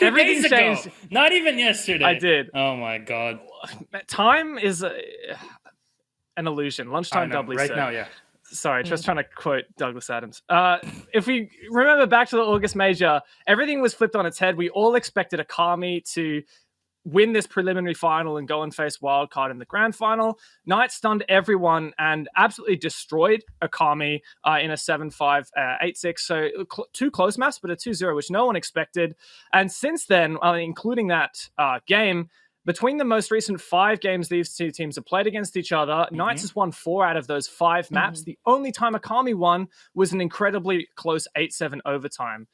everything days changed. Ago. Not even yesterday. I did. Oh my god. Time is an illusion. Lunchtime doubly right so. now, yeah. Sorry, just trying to quote Douglas Adams. If we remember back to the August Major, everything was flipped on its head. We all expected Okami to win this preliminary final and go and face Wildcard in the grand final. Knight stunned everyone and absolutely destroyed Okami in a 7-5, 8-6. So two close maps, but a 2-0, which no one expected. And since then, including that game, between the most recent 5 games these two teams have played against each other, Knights has won 4 out of those 5 maps. The only time Okami won was an incredibly close 8-7 overtime.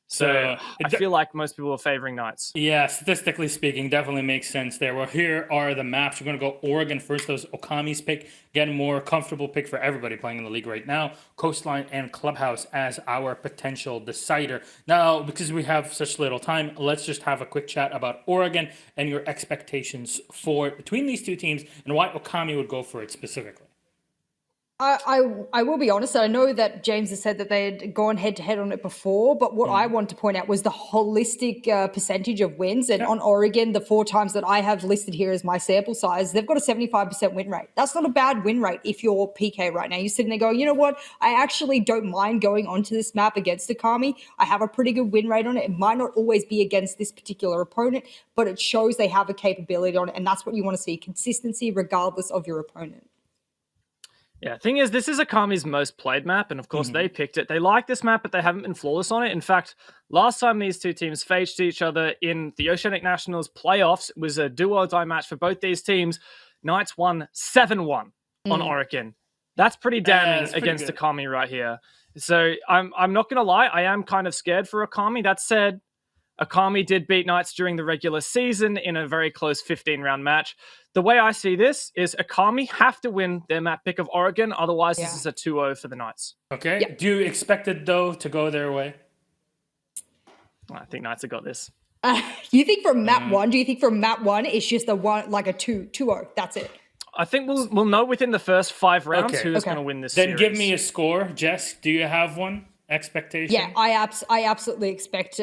So I feel like most people are favoring Knights. Yeah, statistically speaking, definitely makes sense there. Well, here are the maps. We're going to go Oregon first. Those Okami's pick. Again, more comfortable pick for everybody playing in the league right now. Coastline and Clubhouse as our potential decider. Now, because we have such little time, let's just have a quick chat about Oregon and your expectations for between these two teams and why Okami would go for it specifically. I will be honest. I know that James has said that they had gone head-to-head on it before, but what I want to point out was the holistic percentage of wins. And on Oregon, the 4 times that I have listed here as my sample size, they've got a 75% win rate. That's not a bad win rate if you're PK right now. You're sitting there going, you know what? I actually don't mind going onto this map against Okami. I have a pretty good win rate on it. It might not always be against this particular opponent, but it shows they have a capability on it. And that's what you want to see, consistency regardless of your opponent. Yeah, thing is, this is Okami's most played map, and of course they picked it. They like this map, but they haven't been flawless on it. In fact, last time these two teams faced each other in the Oceanic Nationals playoffs, it was a do-or-die match for both these teams. Knights won 7-1 on Oregon. That's pretty damning against Okami right here. So I'm not going to lie, I am kind of scared for Okami. That said, Okami did beat Knights during the regular season in a very close 15-round match. The way I see this is Okami have to win their map pick of Oregon. Otherwise, this is a 2-0 for the Knights. Okay. Yep. Do you expect it, though, to go their way? I think Knights have got this. You think from map 1? Do you think from map 1 it's just a 2-0? That's it. I think we'll know within the first 5 rounds who's going to win this series. Then give me a score. Jess, do you have one? Expectation? Yeah, I absolutely expect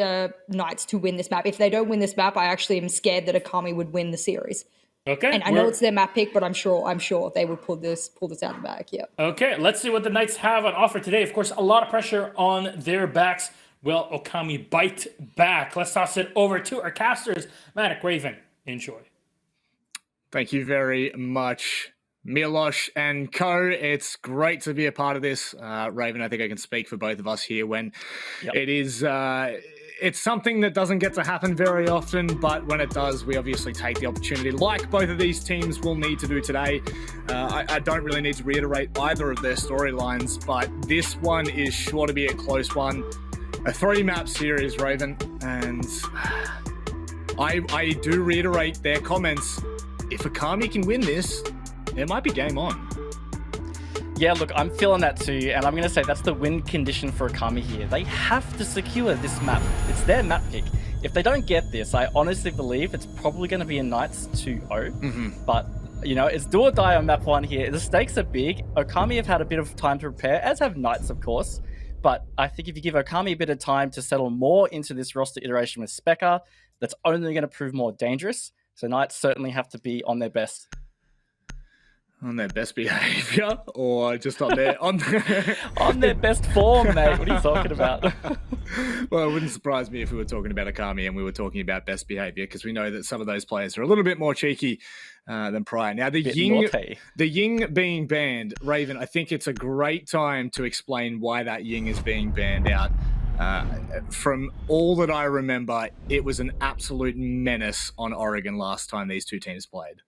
Knights to win this map. If they don't win this map, I actually am scared that Okami would win the series. Okay. And I know it's their map pick, but I'm sure they would pull this out of the bag. Yeah. Okay, let's see what the Knights have on offer today. Of course, a lot of pressure on their backs. Will Okami bite back? Let's toss it over to our casters. Manic Raven, enjoy. Thank you very much, Milosh and co. It's great to be a part of this. Raven, I think I can speak for both of us here when it is... it's something that doesn't get to happen very often, but when it does, we obviously take the opportunity, like both of these teams will need to do today. I don't really need to reiterate either of their storylines, but this one is sure to be a close one. A 3-map series, Raven, and I do reiterate their comments. If Okami can win this, it might be game on. Yeah, look, I'm feeling that too, and I'm going to say that's the win condition for Okami here. They have to secure this map. It's their map pick. If they don't get this, I honestly believe it's probably going to be a Knights 2-0. But, you know, it's do or die on map 1 here. The stakes are big. Okami have had a bit of time to prepare, as have Knights, of course. But I think if you give Okami a bit of time to settle more into this roster iteration with Specker, that's only going to prove more dangerous. So Knights certainly have to be on their best. On their best behavior, or just on their on their best form, mate. What are you talking about? Well, it wouldn't surprise me if we were talking about Okami and we were talking about best behavior, because we know that some of those players are a little bit more cheeky than prior. Now, the Ying being banned, Raven, I think it's a great time to explain why that Ying is being banned out. From all that I remember, it was an absolute menace on Oregon last time these two teams played.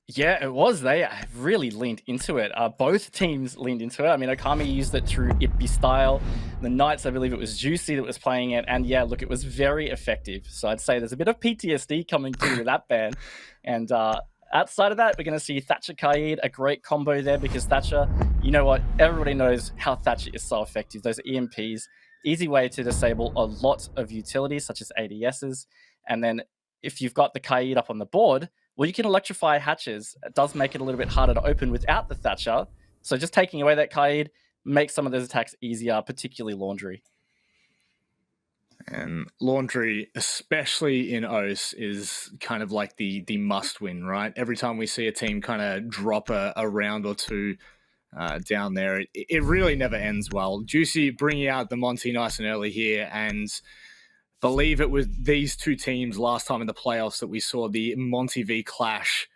Yeah, it was. They really leaned into it. Both teams leaned into it. I mean, Okami used it through Ippy style. The Knights, I believe it was Juicy that was playing it. And yeah, look, it was very effective. So I'd say there's a bit of PTSD coming through with that ban. And outside of that, we're going to see Thatcher Kaid, a great combo there, because Thatcher, you know what? Everybody knows how Thatcher is so effective. Those EMPs, easy way to disable a lot of utilities, such as ADSs. And then if you've got the Kaid up on the board, well, you can electrify hatches. It does make it a little bit harder to open without the Thatcher. So just taking away that Kaid makes some of those attacks easier, particularly Laundry. And Laundry, especially in OS, is kind of like the must win, right? Every time we see a team kind of drop a round or two down there, it really never ends well. Juicy bringing out the Monty nice and early here, and believe it was these two teams last time in the playoffs that we saw the Monty v clash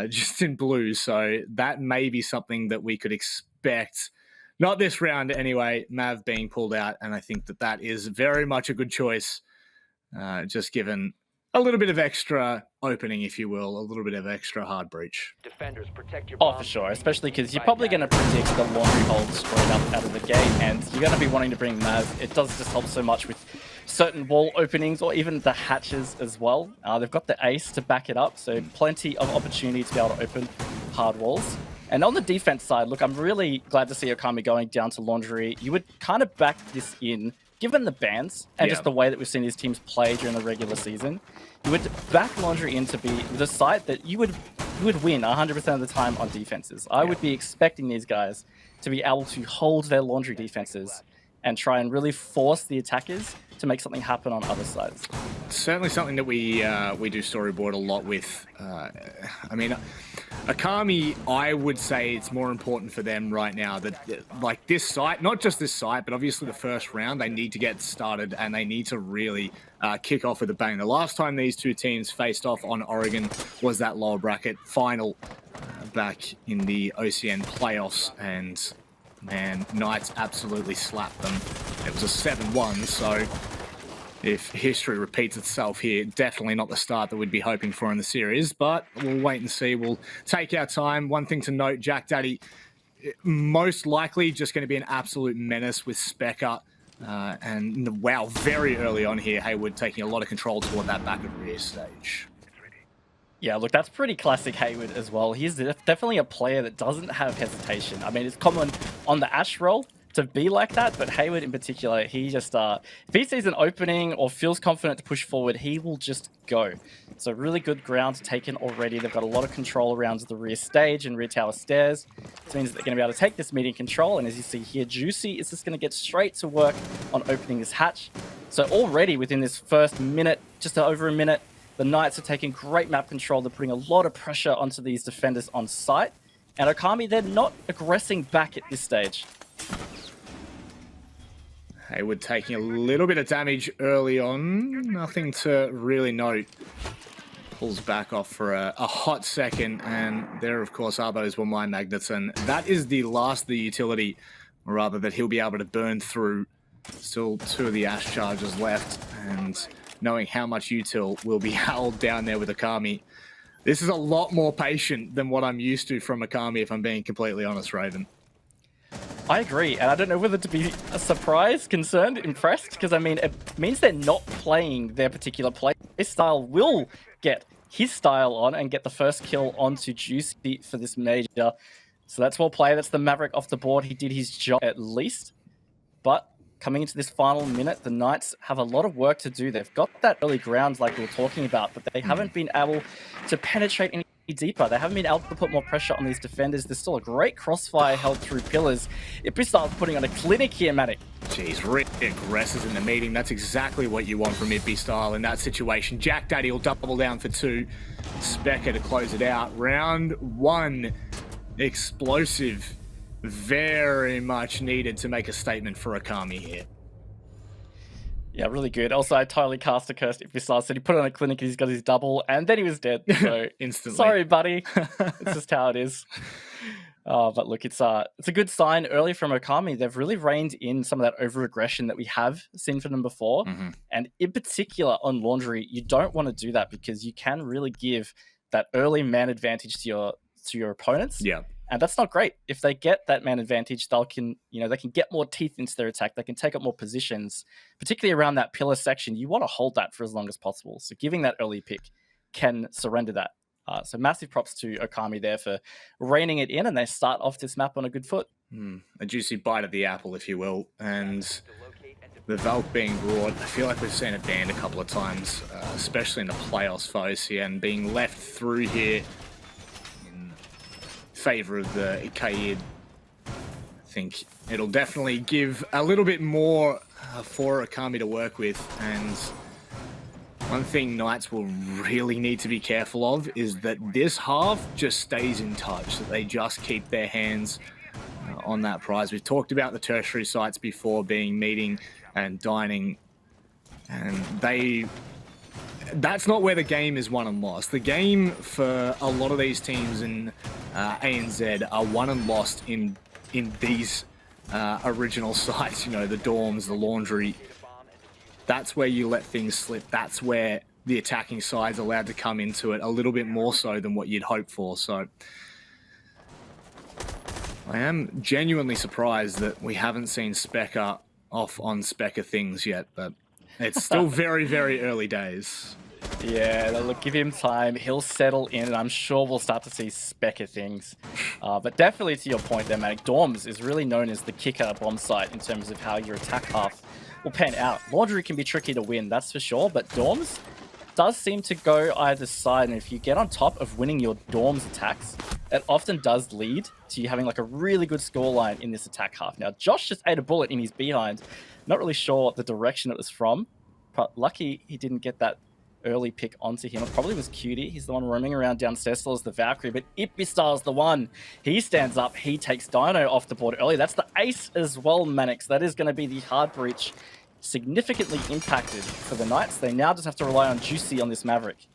just in blue. So that may be something that we could expect. Not this round anyway, Mav being pulled out, and I think that is very much a good choice, just given a little bit of extra opening, if you will, a little bit of extra hard breach. Defenders, protect your Oh, for sure, especially because you're probably going to predict the Laundry hold straight up out of the gate, and you're going to be wanting to bring Mav. It does just help so much with certain wall openings or even the hatches as well. They've got the ace to back it up, so plenty of opportunity to be able to open hard walls. And on the defense side, look, I'm really glad to see Okami going down to Laundry. You would kind of back this in, given the bans and just the way that we've seen these teams play during the regular season. You would back Laundry in to be the side that you would win 100% of the time on defenses. I would be expecting these guys to be able to hold their Laundry defenses and try and really force the attackers to make something happen on other sides. Certainly something that we do storyboard a lot with. I mean, Okami, I would say it's more important for them right now that, like, this site, not just this site, but obviously the first round, they need to get started and they need to really kick off with a bang. The last time these two teams faced off on Oregon was that lower bracket final back in the Oceania playoffs, and man, Knights absolutely slapped them. It was a 7-1, so if history repeats itself here, definitely not the start that we'd be hoping for in the series, but we'll wait and see. We'll take our time. One thing to note, Jack Daddy, most likely just going to be an absolute menace with Specker. And wow, very early on here, Hayward taking a lot of control toward that back of rear stage. Yeah, look, that's pretty classic Hayward as well. He's definitely a player that doesn't have hesitation. I mean, it's common on the Ash role to be like that, but Hayward in particular, he just, if he sees an opening or feels confident to push forward, he will just go. So really good ground taken already. They've got a lot of control around the rear stage and rear tower stairs. This means that they're going to be able to take this meeting control, and as you see here, Juicy is just going to get straight to work on opening this hatch. So already within this first minute, just over a minute, the Knights are taking great map control. They're putting a lot of pressure onto these defenders on site. And Okami, they're not aggressing back at this stage. Hayward taking a little bit of damage early on. Nothing to really note. Pulls back off for a hot second. And there, of course, are those Wamai magnets. And that is the last of the utility, or rather that he'll be able to burn through. Still 2 of the Ash charges left. And knowing how much util will be held down there with Okami, this is a lot more patient than what I'm used to from Okami, if I'm being completely honest, Raven. I agree, and I don't know whether to be surprised, concerned, impressed, because I mean, it means they're not playing their particular play. This style will get his style on and get the first kill onto Juicy for this major. So that's well played. That's the Maverick off the board. He did his job at least. But coming into this final minute, the Knights have a lot of work to do. They've got that early ground like we were talking about, but they haven't been able to penetrate any deeper. They haven't been able to put more pressure on these defenders. There's still a great crossfire held through pillars. Ippistyle's putting on a clinic here, Matic. Jeez, really aggressive in the meeting. That's exactly what you want from Ipistyle in that situation. Jack Daddy will double down for 2. Specker to close it out. Round 1, explosive. Very much needed to make a statement for Okami here. Yeah, really good. Also, I totally cast a cursed Ipistyle. So he put on a clinic, he's got his double, and then he was dead. So instantly. Sorry, buddy. It's just how it is. But look, it's a good sign early from Okami. They've really reined in some of that over-aggression that we have seen from them before. And in particular on Laundry, you don't want to do that because you can really give that early man advantage to your opponents. Yeah. And that's not great. If they get that man advantage, they can get more teeth into their attack. They can take up more positions, particularly around that pillar section. You want to hold that for as long as possible. So giving that early pick can surrender that. So massive props to Okami there for reining it in, and they start off this map on a good foot. A juicy bite of the apple, if you will. And the Valk being brought, I feel like we've seen it banned a couple of times, especially in the playoffs for Oceania, and being left through here favor of the Kaid. I think it'll definitely give a little bit more for Okami to work with, and one thing Knights will really need to be careful of is that this half just stays in touch, that they just keep their hands on that prize. We've talked about the tertiary sites before being meeting and dining, and that's not where the game is won and lost. The game for a lot of these teams in ANZ are won and lost in these original sites, you know, the dorms, the laundry. That's where you let things slip. That's where the attacking side's allowed to come into it a little bit more so than what you'd hope for. So I am genuinely surprised that we haven't seen Specker off on Specker things yet, but it's still very, very early days. Yeah, look, give him time. He'll settle in, and I'm sure we'll start to see Specker things. But definitely to your point there, Manic, Dorms is really known as the kicker bomb site in terms of how your attack half will pan out. Laundry can be tricky to win, that's for sure, but Dorms does seem to go either side, and if you get on top of winning your Dorms attacks, it often does lead to you having like a really good scoreline in this attack half. Now, Josh just ate a bullet in his behind. Not really sure the direction it was from, but lucky he didn't get that early pick onto him. It probably was Cutie. He's the one roaming around downstairs, still as the Valkyrie, but Ippistyle's the one. He stands up. He takes Dino off the board early. That's the ace as well, Manix. That is going to be the hard breach. Significantly impacted for the Knights. They now just have to rely on Juicy on this Maverick.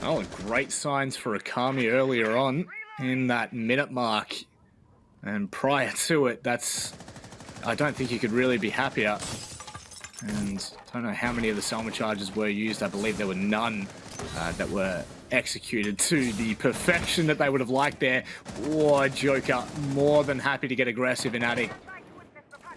Oh, great signs for Okami earlier on in that minute mark. And prior to it, I don't think you could really be happier. And I don't know how many of the Selma charges were used. I believe there were none that were executed to the perfection that they would have liked there. Oh, Joker, more than happy to get aggressive in Attic.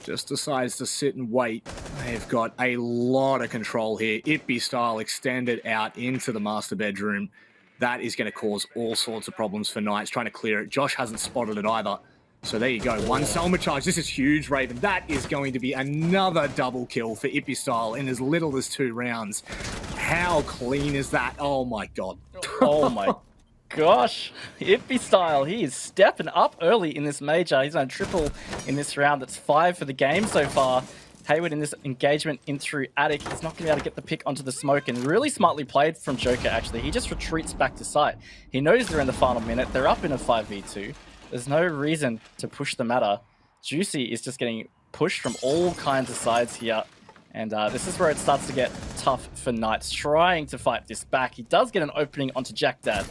Just decides to sit and wait. They've got a lot of control here. Ippy style extended out into the master bedroom. That is going to cause all sorts of problems for Knights trying to clear it. Josh hasn't spotted it either. So there you go. One Selma charge. This is huge, Raven. That is going to be another double kill for Ippy style in as little as 2 rounds. How clean is that? Oh my God. Oh my gosh. Ippy style, he is stepping up early in this major. He's on a triple in this round. That's 5 for the game so far. Hayward in this engagement in through Attic. He's not going to be able to get the pick onto the smoke, and really smartly played from Joker, actually. He just retreats back to site. He knows they're in the final minute. They're up in a 5v2. There's no reason to push the matter. Juicy is just getting pushed from all kinds of sides here. And this is where it starts to get tough for Knights, trying to fight this back. He does get an opening onto Jack Dad.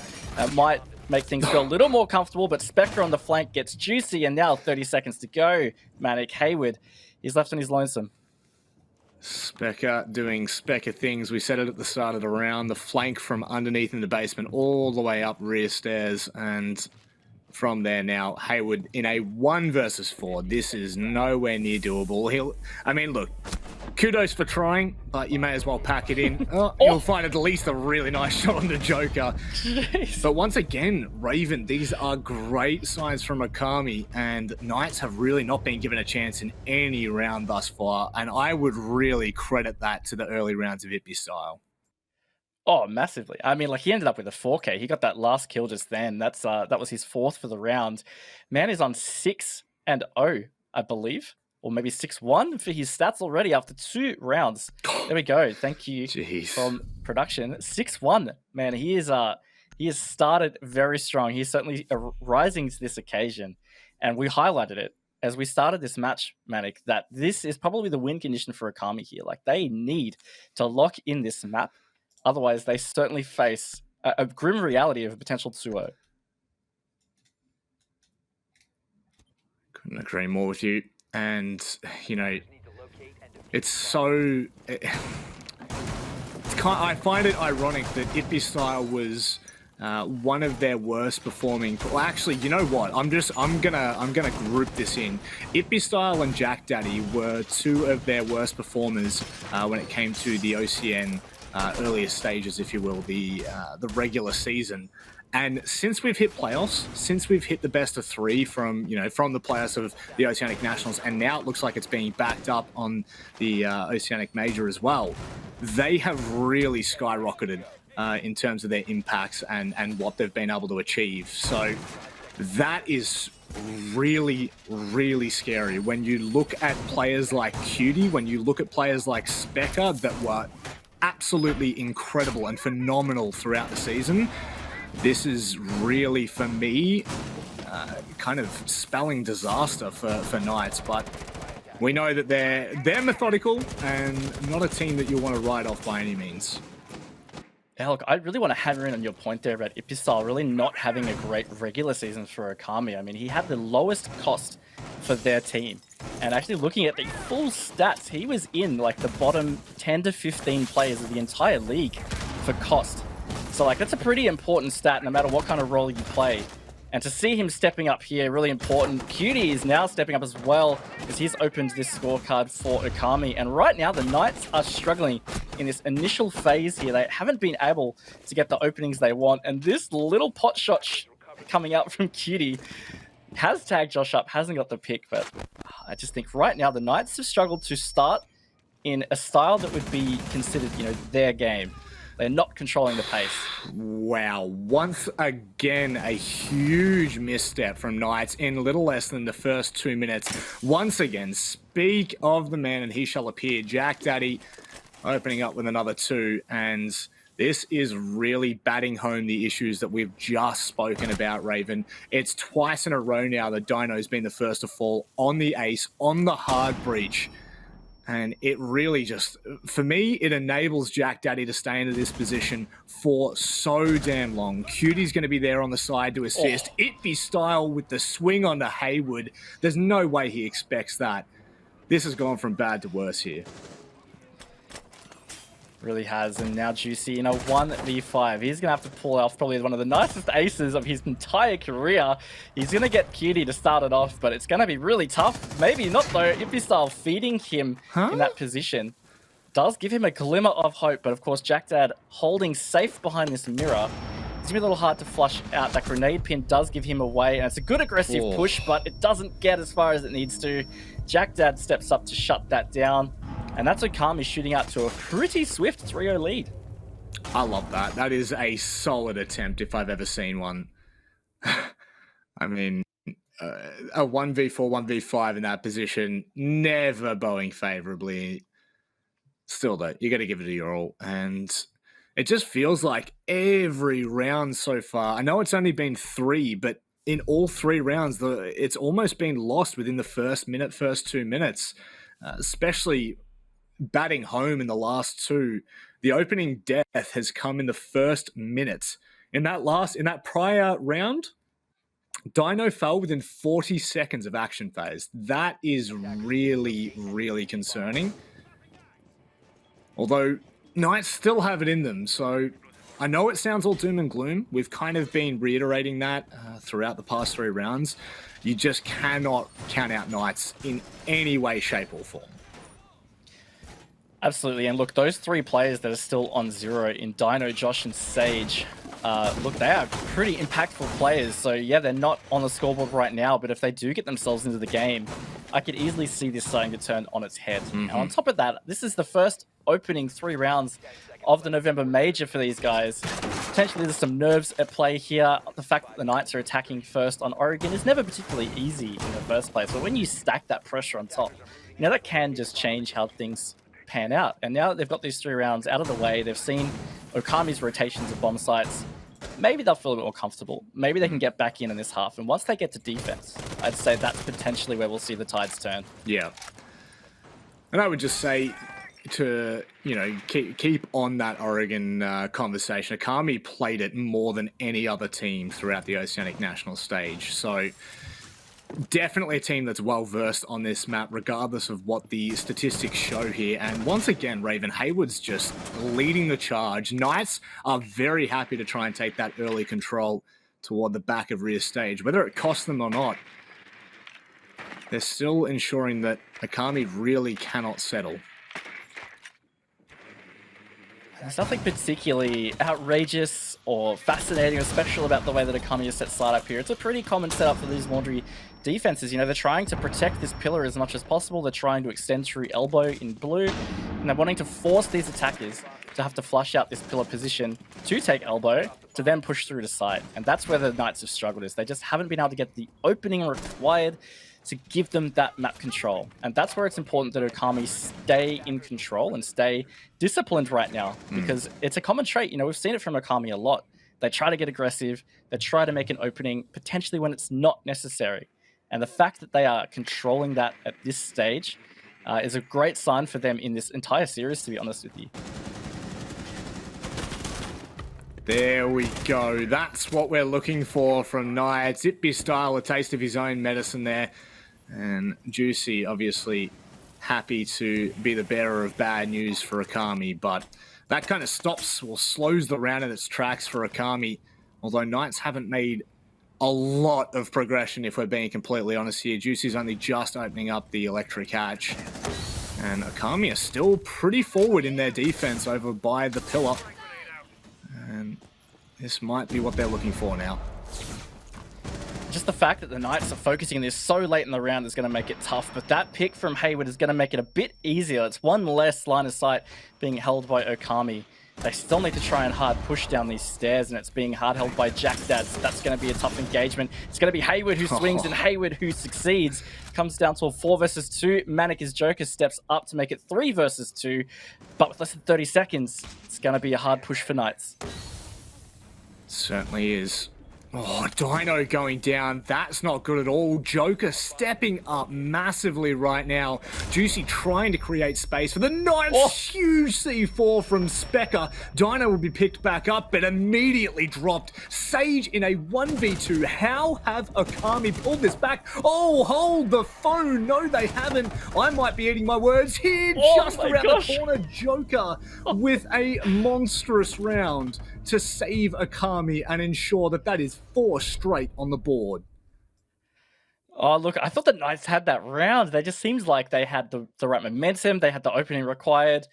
Might make things feel a little more comfortable, but Spectre on the flank gets Juicy, and now 30 seconds to go. Manic, Hayward, he's left on his lonesome. Specker doing Specker things. We said it at the start of the round. The flank from underneath in the basement all the way up rear stairs, and from there now, Hayward in a 1 versus 4. This is nowhere near doable. I mean, look, kudos for trying, but you may as well pack it in. You'll find at least a really nice shot on the Joker. Jeez. But once again, Raven, these are great signs from Okami, and Knights have really not been given a chance in any round thus far, and I would really credit that to the early rounds of Ippy style. Oh, massively. I mean, like, he ended up with a 4K. He got that last kill just then. That was his 4th for the round. Man is on 6-0, I believe. Or maybe 6-1 for his stats already after 2 rounds. There we go. Thank you from production. 6-1. Man, he has started very strong. He's certainly rising to this occasion. And we highlighted it as we started this match, Manic, that this is probably the win condition for Okami here. Like, they need to lock in this map. Otherwise, they certainly face a grim reality of a potential 2-0. Couldn't agree more with you. And, you know, it's so... I find it ironic that Ippy style was one of their worst performing... Well, actually, you know what? I'm gonna group this in. Ippy style and Jack Daddy were 2 of their worst performers when it came to the OCN earlier stages, if you will, the regular season. And since we've hit playoffs, since we've hit the best of 3 from the playoffs of the Oceanic Nationals, and now it looks like it's being backed up on the Oceanic Major as well, they have really skyrocketed in terms of their impacts and what they've been able to achieve. So That is really, really scary when you look at players like Cutie, when you look at players like Specker that were absolutely incredible and phenomenal throughout the season. This is really, for me, kind of spelling disaster for Knights, but we know that they're methodical and not a team that you want to write off by any means. Yeah, look, I really want to hammer in on your point there about Ipistyle really not having a great regular season for Okami. I mean, he had the lowest cost for their team. And actually looking at the full stats, he was in like the bottom 10 to 15 players of the entire league for cost. So like that's a pretty important stat no matter what kind of role you play. And to see him stepping up here, really important. Cutie is now stepping up as well as he's opened this scorecard for Okami. And right now, the Knights are struggling in this initial phase here. They haven't been able to get the openings they want. And this little pot shot coming out from Cutie has tagged Josh up, hasn't got the pick. But I just think right now, the Knights have struggled to start in a style that would be considered, you know, their game. They're not controlling the pace. Wow. Once again, a huge misstep from Knights in little less than the first 2 minutes. Once again, speak of the man and he shall appear. Jack Daddy opening up with another 2. And this is really batting home the issues that we've just spoken about, Raven. It's twice in a row now that Dino's been the first to fall on the ace, on the hard breach. And it really just, for me, it enables Jack Daddy to stay into this position for so damn long. Cutie's going to be there on the side to assist. Ipistyle with the swing onto Haywood. There's no way he expects that. This has gone from bad to worse here. Really has, and now Juicy in a 1v5. He's going to have to pull off probably one of the nicest aces of his entire career. He's going to get Cutie to start it off, but it's going to be really tough. Maybe not though. Ipistyle feeding him in that position does give him a glimmer of hope, but of course Jack Dad holding safe behind this mirror. It's going to be a little hard to flush out. That grenade pin does give him away, and it's a good aggressive push, but it doesn't get as far as it needs to. Jack Dad steps up to shut that down. And that's Okami shooting out to a pretty swift 3-0 lead. I love that. That is a solid attempt if I've ever seen one. I mean, a 1v4, 1v5 in that position, never bowing favorably. Still though, you got to give it your all. And it just feels like every round so far, I know it's only been 3, but in all 3 rounds, it's almost been lost within the first 2 minutes, especially batting home in the last 2. The opening death has come in the first minute. In that prior round, Dino fell within 40 seconds of action phase. That is really, really concerning. Although Knights still have it in them, so I know it sounds all doom and gloom. We've kind of been reiterating that throughout the past 3 rounds. You just cannot count out Knights in any way, shape, or form. Absolutely, and look, those 3 players that are still on 0 in Dino, Josh, and Sage, look, they are pretty impactful players. So yeah, they're not on the scoreboard right now, but if they do get themselves into the game, I could easily see this starting to turn on its head. And on top of that, this is the first opening 3 rounds of the November Major for these guys. Potentially there's some nerves at play here. The fact that the Knights are attacking first on Oregon is never particularly easy in the first place, but when you stack that pressure on top, you know, that can just change how things pan out. And now that they've got these 3 rounds out of the way, they've seen Okami's rotations of bomb sites. Maybe they'll feel a bit more comfortable. Maybe they can get back in this half. And once they get to defense, I'd say that's potentially where we'll see the tides turn. Yeah. And I would just say to, you know, keep on that Oregon conversation. Okami played it more than any other team throughout the Oceanic National stage. So definitely a team that's well-versed on this map, regardless of what the statistics show here. And once again, Raven, Haywood's just leading the charge. Knights are very happy to try and take that early control toward the back of rear stage. Whether it costs them or not, they're still ensuring that Okami really cannot settle. There's nothing particularly outrageous or fascinating or special about the way that Okami has set side up here. It's a pretty common setup for these laundry defenses. You know, they're trying to protect this pillar as much as possible. They're trying to extend through elbow in blue, and they're wanting to force these attackers to have to flush out this pillar position to take elbow to then push through to side. And that's where the Knights have struggled, is they just haven't been able to get the opening required to give them that map control. And that's where it's important that Okami stay in control and stay disciplined right now, because it's a common trait. You know, we've seen it from Okami a lot. They try to get aggressive. They try to make an opening, potentially when it's not necessary. And the fact that they are controlling that at this stage is a great sign for them in this entire series, to be honest with you. There we go. That's what we're looking for from Knights. Ippy style, a taste of his own medicine there. And Juicy, obviously, happy to be the bearer of bad news for Okami, but that kind of stops or slows the round in its tracks for Okami. Although Knights haven't made a lot of progression, if we're being completely honest here. Juicy's only just opening up the electric hatch. And Okami are still pretty forward in their defense over by the pillar. And this might be what they're looking for now. Just the fact that the Knights are focusing this so late in the round is going to make it tough, but that pick from Hayward is going to make it a bit easier. It's one less line of sight being held by Okami. They still need to try and hard push down these stairs, and it's being hard held by Jack Dad, so that's going to be a tough engagement. It's going to be Hayward who swings and Hayward who succeeds. Comes down to a 4 versus 2. Manic as Joker steps up to make it 3 versus 2, but with less than 30 seconds, it's going to be a hard push for Knights. Certainly is. Oh, Dino going down. That's not good at all. Joker stepping up massively right now. Juicy trying to create space for the Knights. Huge C4 from Specker. Dino will be picked back up, but immediately dropped. Sage in a 1v2. How have Okami pulled this back? Oh, hold the phone. No, they haven't. I might be eating my words here. Just around the corner, Joker with a monstrous round to save Okami and ensure that that is 4 straight on the board. Oh, look, I thought the Knights had that round. They just seems like they had the right momentum, they had the opening required,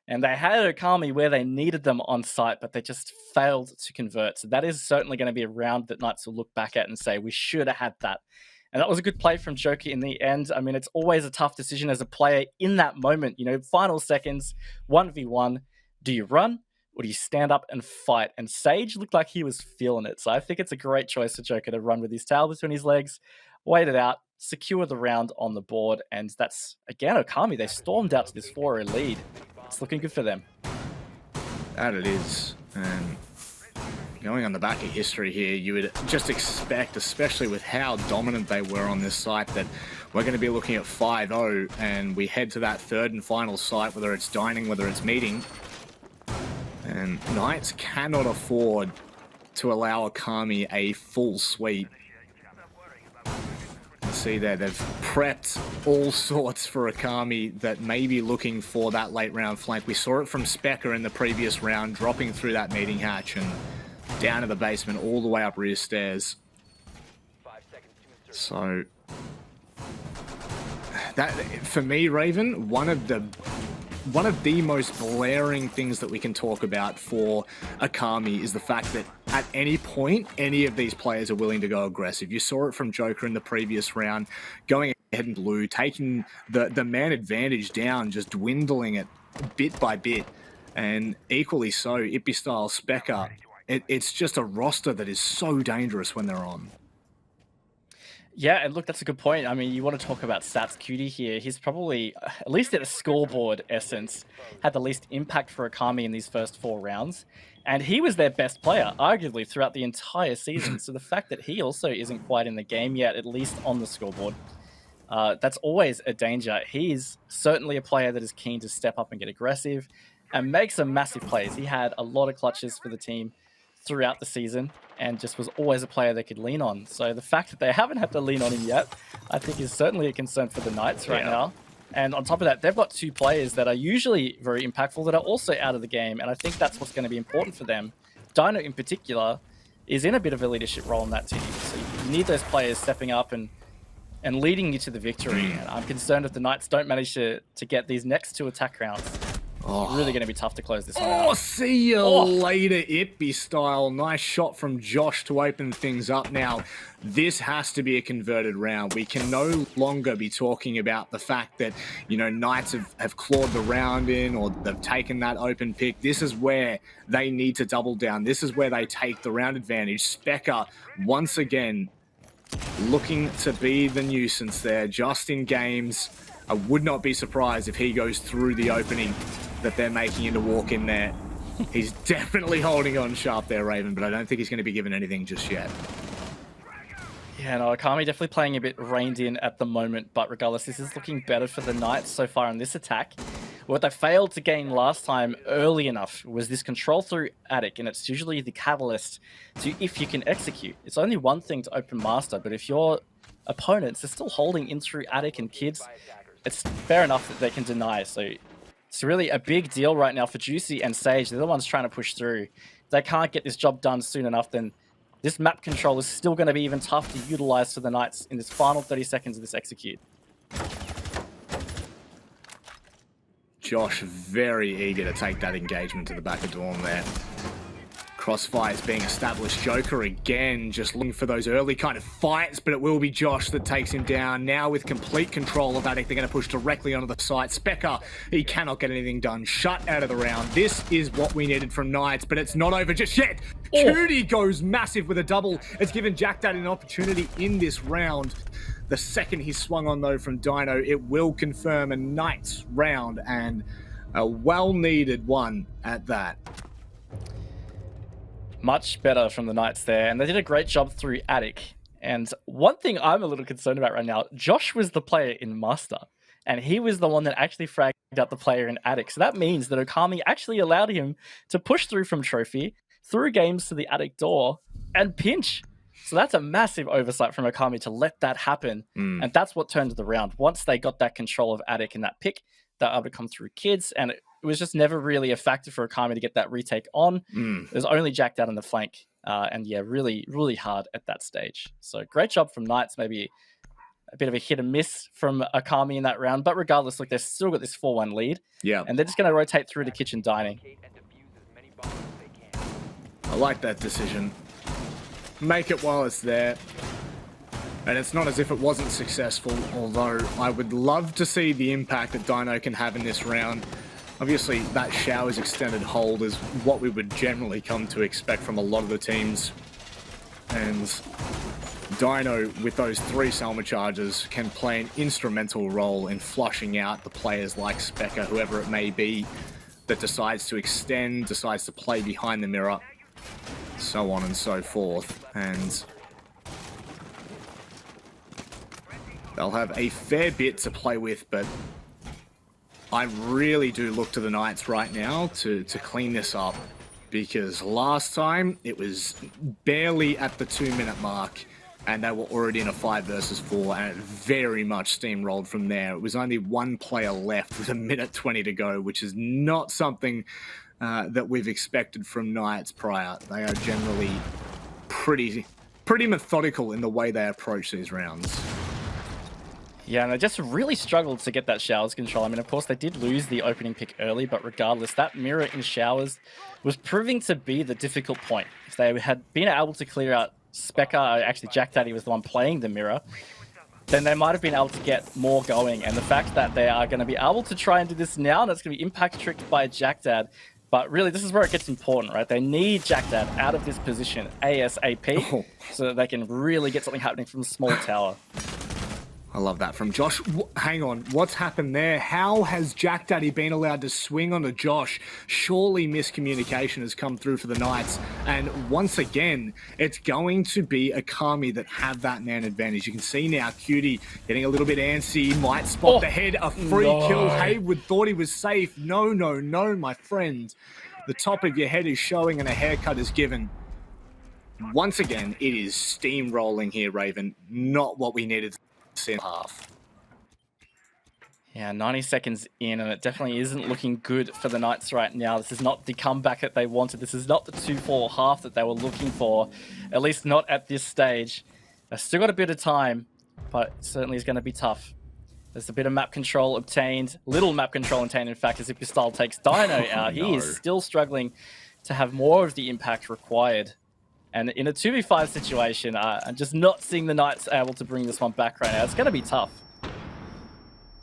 and they had Okami where they needed them on site, but they just failed to convert. So that is certainly going to be a round that Knights will look back at and say, we should have had that. And that was a good play from Joker in the end. I mean, it's always a tough decision as a player in that moment. You know, final seconds, 1v1. Do you run? Or do you stand up and fight? And Sage looked like he was feeling it. So I think it's a great choice for Joker to run with his tail between his legs, wait it out, secure the round on the board. And that's, again, Okami. They stormed out to this 4-0 lead. It's looking good for them. That it is. And going on the back of history here, you would just expect, especially with how dominant they were on this site, that we're going to be looking at 5-0 and we head to that third and final site, whether it's dining, whether it's meeting. And Knights cannot afford to allow Okami a full sweep. See there, they've prepped all sorts for Okami that may be looking for that late round flank. We saw it from Specker in the previous round, dropping through that meeting hatch and down to the basement, all the way up rear stairs. So, that, for me, Raven, one of the most glaring things that we can talk about for Okami is the fact that at any point, any of these players are willing to go aggressive. You saw it from Joker in the previous round, going ahead in blue, taking the man advantage down, just dwindling it bit by bit. And equally so, Ippy style Specker, it's just a roster that is so dangerous when they're on. Yeah, and look, that's a good point. I mean, you want to talk about Stats Cutie here. He's probably, at least at a scoreboard essence, had the least impact for Okami in these first 4 rounds. And he was their best player, arguably, throughout the entire season. So the fact that he also isn't quite in the game yet, at least on the scoreboard, that's always a danger. He's certainly a player that is keen to step up and get aggressive and make some massive plays. He had a lot of clutches for the team throughout the season and just was always a player they could lean on. So the fact that they haven't had to lean on him yet, I think is certainly a concern for the Knights right now. And on top of that, they've got 2 players that are usually very impactful that are also out of the game. And I think that's what's going to be important for them. Dino in particular is in a bit of a leadership role in that team. So you need those players stepping up and leading you to the victory. And I'm concerned if the Knights don't manage to get these next 2 attack rounds. It's really going to be tough to close this one out. See you later, Ippy style. Nice shot from Josh to open things up. Now, this has to be a converted round. We can no longer be talking about the fact that, you know, Knights have clawed the round in or they've taken that open pick. This is where they need to double down. This is where they take the round advantage. Specker, once again, looking to be the nuisance there, just in games. I would not be surprised if he goes through the opening that they're making him to walk in there. He's definitely holding on sharp there, Raven, but I don't think he's going to be given anything just yet. Yeah, no, Okami definitely playing a bit reined in at the moment, but regardless, this is looking better for the Knights so far in this attack. What they failed to gain last time early enough was this control through Attic, and it's usually the catalyst to if you can execute. It's only one thing to open Master, but if your opponents are still holding in through Attic and Kids, it's fair enough that they can deny. So it's really a big deal right now for Juicy and Sage. They're the ones trying to push through. If they can't get this job done soon enough, then this map control is still going to be even tough to utilize for the Knights in this final 30 seconds of this execute. Josh very eager to take that engagement to the back of Dawn there. Crossfire is being established. Joker again, just looking for those early kind of fights, but it will be Josh that takes him down. Now with complete control of Attic, they're going to push directly onto the site. Specker, he cannot get anything done. Shut out of the round. This is what we needed from Knights, but it's not over just yet. Cootie goes massive with a double. It's given Jack Dad an opportunity in this round. The second he swung on, though, from Dino, it will confirm a Knights round, and a well-needed one at that. Much better from the Knights there, and they did a great job through Attic. And one thing I'm a little concerned about right now, Josh was the player in Master, and he was the one that actually fragged out the player in Attic. So that means that Okami actually allowed him to push through from Trophy, through games to the Attic door, and pinch. So that's a massive oversight from Okami to let that happen. And that's what turned the round. Once they got that control of Attic and that pick, they were able to come through Kids, and it was just never really a factor for Okami to get that retake on. It was only jacked out on the flank. And yeah, really, really hard at that stage. So great job from Knights. Maybe a bit of a hit and miss from Okami in that round. But regardless, look, they've still got this 4-1 lead. Yeah. And they're just going to rotate through to Kitchen Dining. I like that decision. Make it while it's there. And it's not as if it wasn't successful, although I would love to see the impact that Dino can have in this round. Obviously, that Shower's extended hold is what we would generally come to expect from a lot of the teams. And Dino, with those 3 Selma charges, can play an instrumental role in flushing out the players like Specker, whoever it may be, that decides to extend, decides to play behind the mirror, so on and so forth. And they'll have a fair bit to play with, but I really do look to the Knights right now to clean this up, because last time it was barely at the 2-minute mark and they were already in a 5 versus 4, and it very much steamrolled from there. It was only 1 player left with 1:20 to go, which is not something that we've expected from Knights prior. They are generally pretty methodical in the way they approach these rounds. Yeah, and they just really struggled to get that Showers control. I mean, of course, they did lose the opening pick early, but regardless, that mirror in Showers was proving to be the difficult point. If they had been able to clear out Specker, actually Jack Daddy was the one playing the mirror, then they might have been able to get more going. And the fact that they are going to be able to try and do this now, and it's going to be impact tricked by Jack Dad. But really, this is where it gets important, right? They need Jack Dad out of this position ASAP so that they can really get something happening from the small tower. I love that from Josh. Hang on, what's happened there? How has Jack Daddy been allowed to swing onto Josh? Surely miscommunication has come through for the Knights. And once again, it's going to be Okami that have that man advantage. You can see now Cutie getting a little bit antsy, might spot the head, a free kill. Haywood thought he was safe. No, my friend. The top of your head is showing and a haircut is given. Once again, it is steamrolling here, Raven. Not what we needed. Half. Yeah, 90 seconds in, and it definitely isn't looking good for the Knights right now. This is not the comeback that they wanted. This is not the 2-4 half that they were looking for, at least not at this stage. They've still got a bit of time, but it certainly is going to be tough. There's a bit of map control obtained, little map control obtained, in fact, as Ipistyle takes Dino out. He is still struggling to have more of the impact required. And in a 2v5 situation, I'm just not seeing the Knights able to bring this one back right now. It's going to be tough.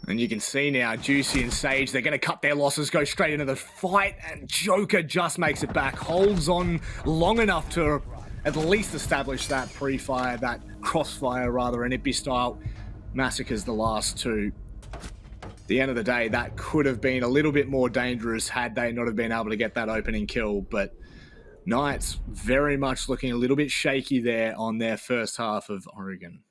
And you can see now, Juicy and Sage, they're going to cut their losses, go straight into the fight, and Joker just makes it back, holds on long enough to at least establish that pre-fire, that crossfire rather, and Ipistyle massacres the last two. At the end of the day, that could have been a little bit more dangerous had they not have been able to get that opening kill, but Knights very much looking a little bit shaky there on their first half of Oregon.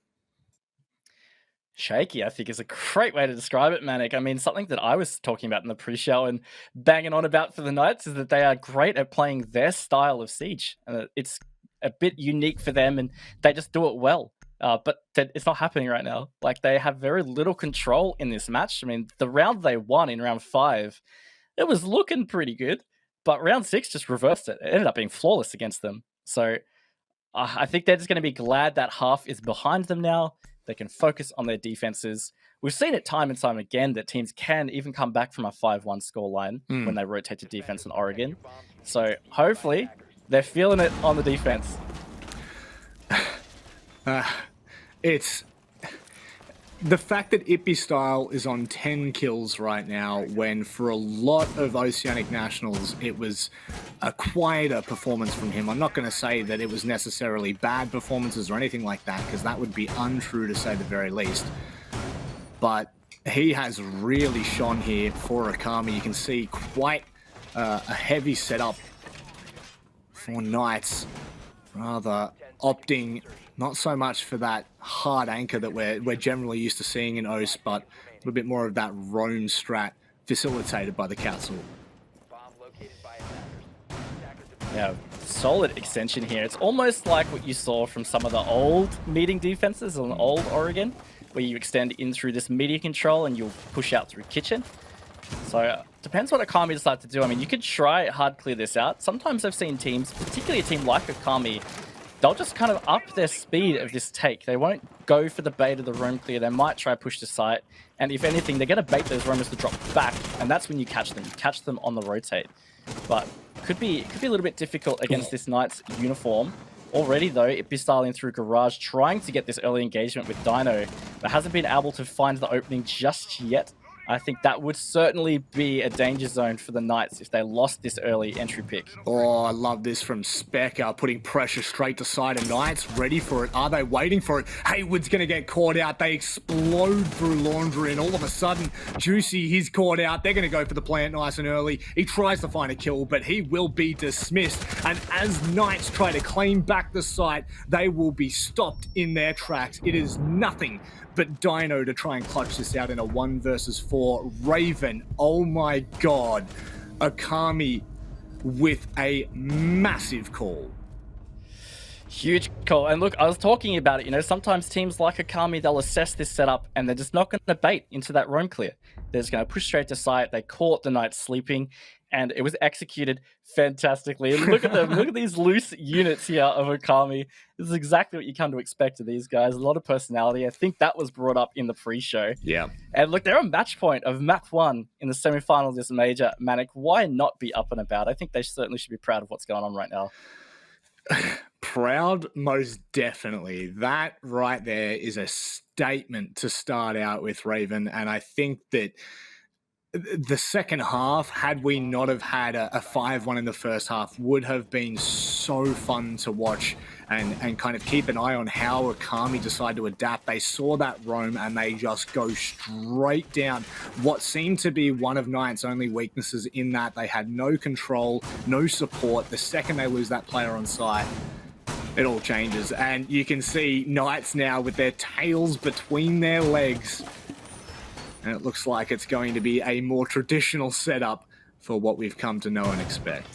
Shaky, I think, is a great way to describe it, Manic. I mean, something that I was talking about in the pre-show and banging on about for the Knights is that they are great at playing their style of Siege. It's a bit unique for them, and they just do it well. But it's not happening right now. Like, they have very little control in this match. I mean, the round they won in round 5, it was looking pretty good, but round 6 just reversed it. It ended up being flawless against them. So I think they're just going to be glad that half is behind them now. They can focus on their defenses. We've seen it time and time again that teams can even come back from a 5-1 scoreline when they rotate to defense in Oregon. So hopefully they're feeling it on the defense. It's the fact that Ipistyle is on 10 kills right now, when for a lot of Oceanic Nationals, it was a quieter performance from him. I'm not going to say that it was necessarily bad performances or anything like that, because that would be untrue to say the very least. But he has really shone here for Okami. You can see quite a heavy setup for Knights, rather opting not so much for that hard anchor that we're generally used to seeing in OS, but a little bit more of that roam strat facilitated by the Council. Yeah, solid extension here. It's almost like what you saw from some of the old meeting defenses on old Oregon, where you extend in through this media control and you'll push out through kitchen. So depends what Okami decide to do. I mean, you could try hard clear this out. Sometimes I've seen teams, particularly a team like Okami, they'll just kind of up their speed of this take. They won't go for the bait of the roam clear. They might try push the site. And if anything, they're going to bait those roamers to drop back. And that's when you catch them. You catch them on the rotate. But could be a little bit difficult against this Knights uniform. Already, though, Ipistyle in through Garage, trying to get this early engagement with Dino, but hasn't been able to find the opening just yet. I think that would certainly be a danger zone for the Knights if they lost this early entry pick. Oh, I love this from Specker, putting pressure straight to side of Knights. Ready for it. Are they waiting for it? Haywood's going to get caught out. They explode through Laundry, and all of a sudden, Juicy, he's caught out. They're going to go for the plant nice and early. He tries to find a kill, but he will be dismissed. And as Knights try to claim back the site, they will be stopped in their tracks. It is nothing but Dino to try and clutch this out in a 1 versus 4. Raven, oh my god. Okami with a massive call. Huge call. And look, I was talking about it, you know, sometimes teams like Okami, they'll assess this setup and they're just not going to bait into that roam clear. They're just going to push straight to site. They caught the Knights sleeping, and it was executed fantastically. And look at them. Look at these loose units here of Okami. This is exactly what you come to expect of these guys. A lot of personality. I think that was brought up in the pre-show. Yeah. And look, they're a match point of map 1 in the semi-final of this major. Manic, why not be up and about? I think they certainly should be proud of what's going on right now. Proud, most definitely. That right there is a statement to start out with, Raven. And I think that the second half, had we not have had a 5-1 in the first half, would have been so fun to watch and kind of keep an eye on how Okami decide to adapt. They saw that roam and they just go straight down what seemed to be one of Knights' only weaknesses, in that they had no control, no support. The second they lose that player on site, it all changes. And you can see Knights now with their tails between their legs. And it looks like it's going to be a more traditional setup for what we've come to know and expect.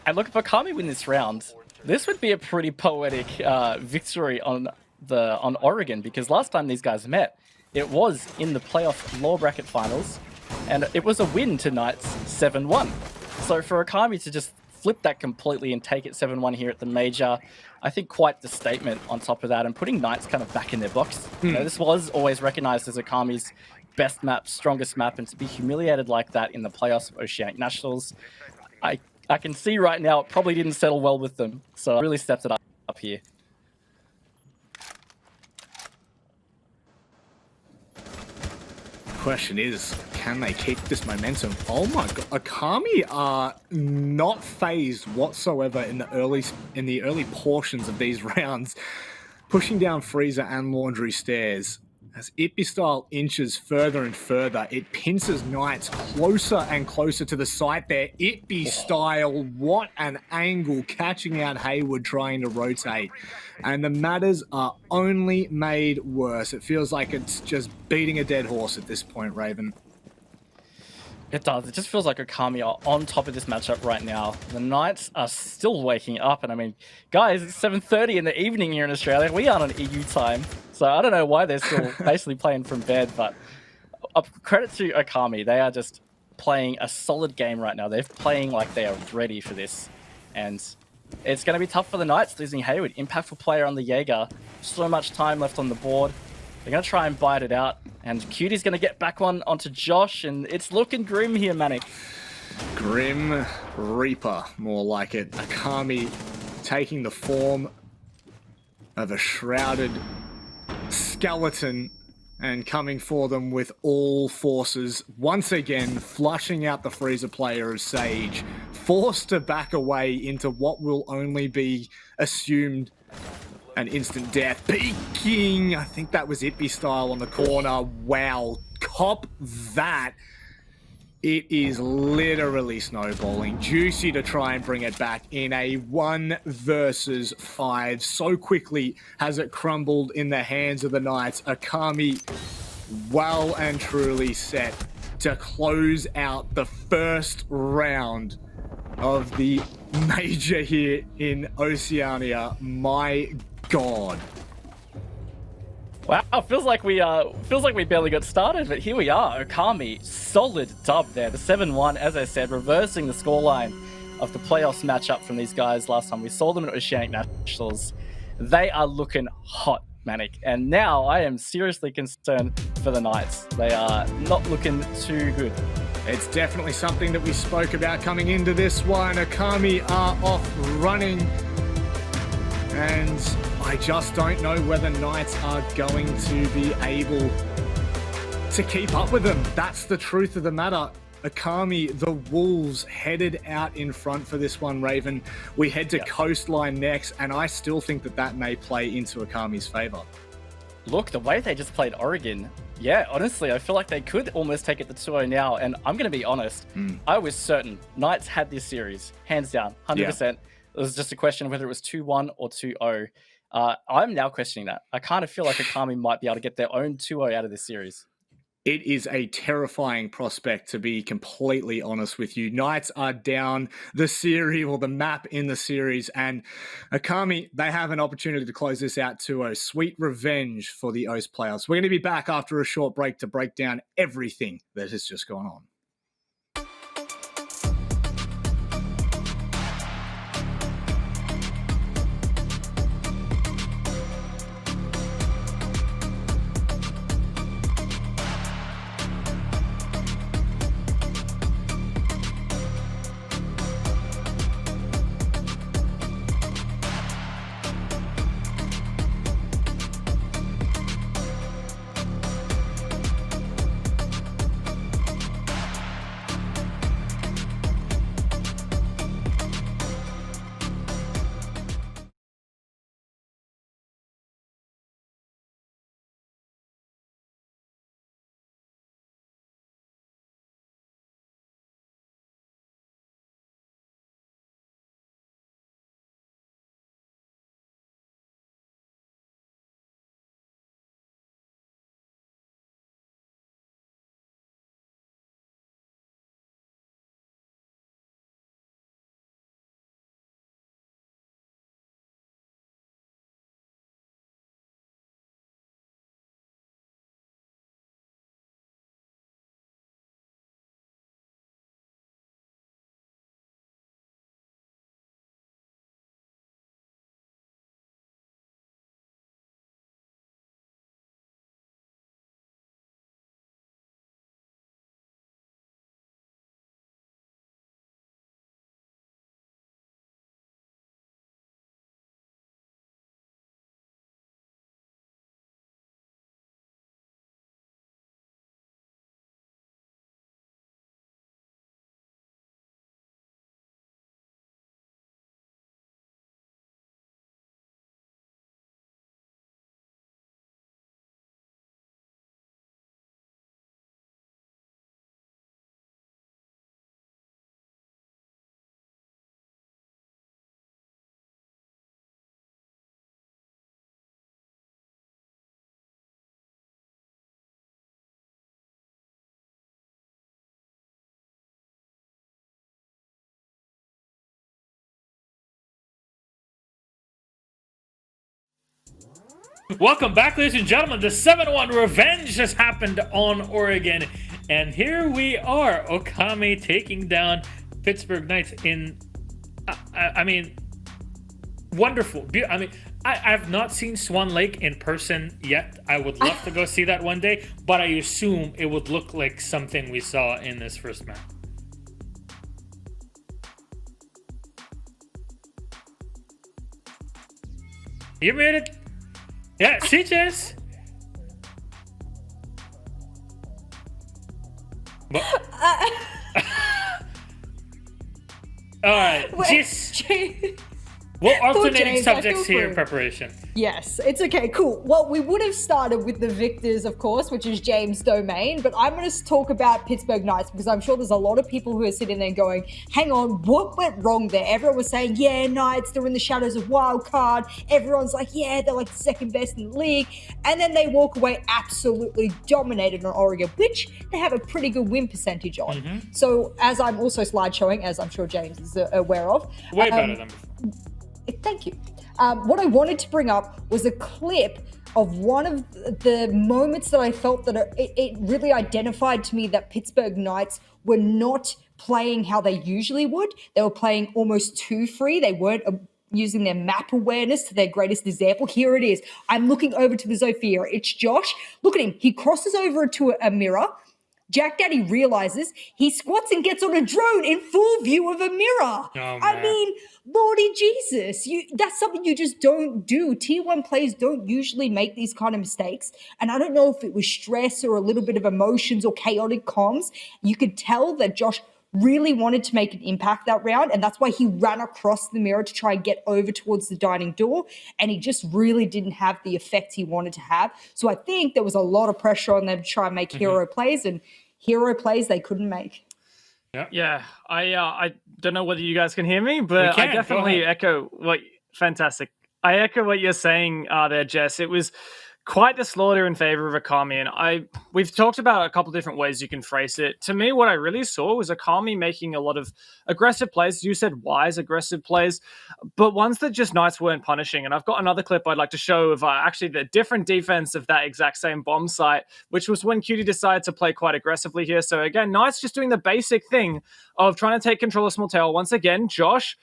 And look, if Okami win this round, this would be a pretty poetic victory on Oregon, because last time these guys met, it was in the playoff lower bracket finals, and it was a win to Knights 7-1. So for Okami to just flip that completely and take it 7-1 here at the major, I think quite the statement on top of that, and putting Knights kind of back in their box. You know, this was always recognized as Okami's best map, strongest map, and to be humiliated like that in the playoffs of Oceanic Nationals, I can see right now it probably didn't settle well with them. So really stepped it up here. Question is, can they keep this momentum? Oh my god, Okami are not phased whatsoever in the early portions of these rounds, pushing down Freezer and Laundry Stairs. As Ipistyle inches further and further, it pinces Knights closer and closer to the site there. Ipistyle, what an angle, catching out Hayward, trying to rotate. And the matters are only made worse. It feels like it's just beating a dead horse at this point, Raven. It does. It just feels like Okami are on top of this matchup right now. The Knights are still waking up. And I mean, guys, it's 7:30 in the evening here in Australia. We aren't on EU time. So I don't know why they're still basically playing from bed. But credit to Okami. They are just playing a solid game right now. They're playing like they are ready for this. And it's going to be tough for the Knights losing Hayward. Impactful player on the Jaeger. So much time left on the board. They're going to try and bite it out. And Cutie's going to get back one onto Josh. And it's looking grim here, Manic. Grim Reaper, more like it. Okami taking the form of a shrouded skeleton and coming for them with all forces. Once again, flushing out the Freezer player of Sage. Forced to back away into what will only be assumed an instant death. Peeking! I think that was Ipistyle on the corner. Wow. Cop that. It is literally snowballing. Juicy to try and bring it back in a 1 versus 5. So quickly has it crumbled in the hands of the Knights. Okami well and truly set to close out the first round of the major here in Oceania. My God. Wow, feels like we barely got started, but here we are. Okami, solid dub there. The 7-1, as I said, reversing the scoreline of the playoffs matchup from these guys last time we saw them at Oceanic Nationals. They are looking hot, Manic, and now I am seriously concerned for the Knights. They are not looking too good. It's definitely something that we spoke about coming into this one. Okami are off running, and I just don't know whether Knights are going to be able to keep up with them. That's the truth of the matter. Okami, the Wolves, headed out in front for this one, Raven. We head to Coastline next, and I still think that that may play into Okami's favor. Look, the way they just played Oregon, yeah, honestly, I feel like they could almost take it to 2-0 now, and I'm going to be honest, I was certain Knights had this series, hands down, 100%. Yeah. It was just a question of whether it was 2-1 or 2-0. I'm now questioning that. I kind of feel like Okami might be able to get their own 2-0 out of this series. It is a terrifying prospect, to be completely honest with you. Knights are down the series, or the map in the series, and Okami, they have an opportunity to close this out 2-0. Sweet revenge for the OS playoffs. We're going to be back after a short break to break down everything that has just gone on. Welcome back, ladies and gentlemen. The 7-1 revenge has happened on Oregon. And here we are, Okami taking down Pittsburgh Knights in, I mean, wonderful. I mean, I've not seen Swan Lake in person yet. I would love to go see that one day, but I assume it would look like something we saw in this first match. You made it. Yeah, CJS. All right, just we'll alternating subjects here in preparation. Yes, it's okay, cool. Well, we would have started with the victors, of course, which is James' domain, but I'm going to talk about Pittsburgh Knights because I'm sure there's a lot of people who are sitting there going, hang on, what went wrong there? Everyone was saying, yeah, Knights, they're in the shadows of Wildcard. Everyone's like, yeah, they're like the second best in the league. And then they walk away absolutely dominated on Oregon, which they have a pretty good win percentage on. Mm-hmm. So as I'm also slide showing, as I'm sure James is aware of. Way better than before. Thank you. What I wanted to bring up was a clip of one of the moments that I felt that it really identified to me that Pittsburgh Knights were not playing how they usually would. They were playing almost too free. They weren't using their map awareness to their greatest example. Here it is. I'm looking over to the Zofia. It's Josh. Look at him. He crosses over to a mirror. Jack Daddy realizes, he squats and gets on a drone in full view of a mirror. Oh, I mean, Lordy Jesus, that's something you just don't do. Tier 1 players don't usually make these kind of mistakes. And I don't know if it was stress or a little bit of emotions or chaotic comms. You could tell that Josh really wanted to make an impact that round, and that's why he ran across the mirror to try and get over towards the dining door, and he just really didn't have the effect he wanted to have. So I think there was a lot of pressure on them to try and make hero plays, and hero plays they couldn't make. Yeah. I don't know whether you guys can hear me, but I definitely echo what I echo what you're saying there, Jess. It was quite the slaughter in favor of Okami, and we've talked about a couple of different ways you can phrase it. To me, what I really saw was Okami making a lot of aggressive plays. You said wise aggressive plays, but ones that just Knights weren't punishing. And I've got another clip I'd like to show of actually the different defense of that exact same bomb site, which was when Cutie decided to play quite aggressively here. So again, Knights just doing the basic thing of trying to take control of Small Tail. Once again, Josh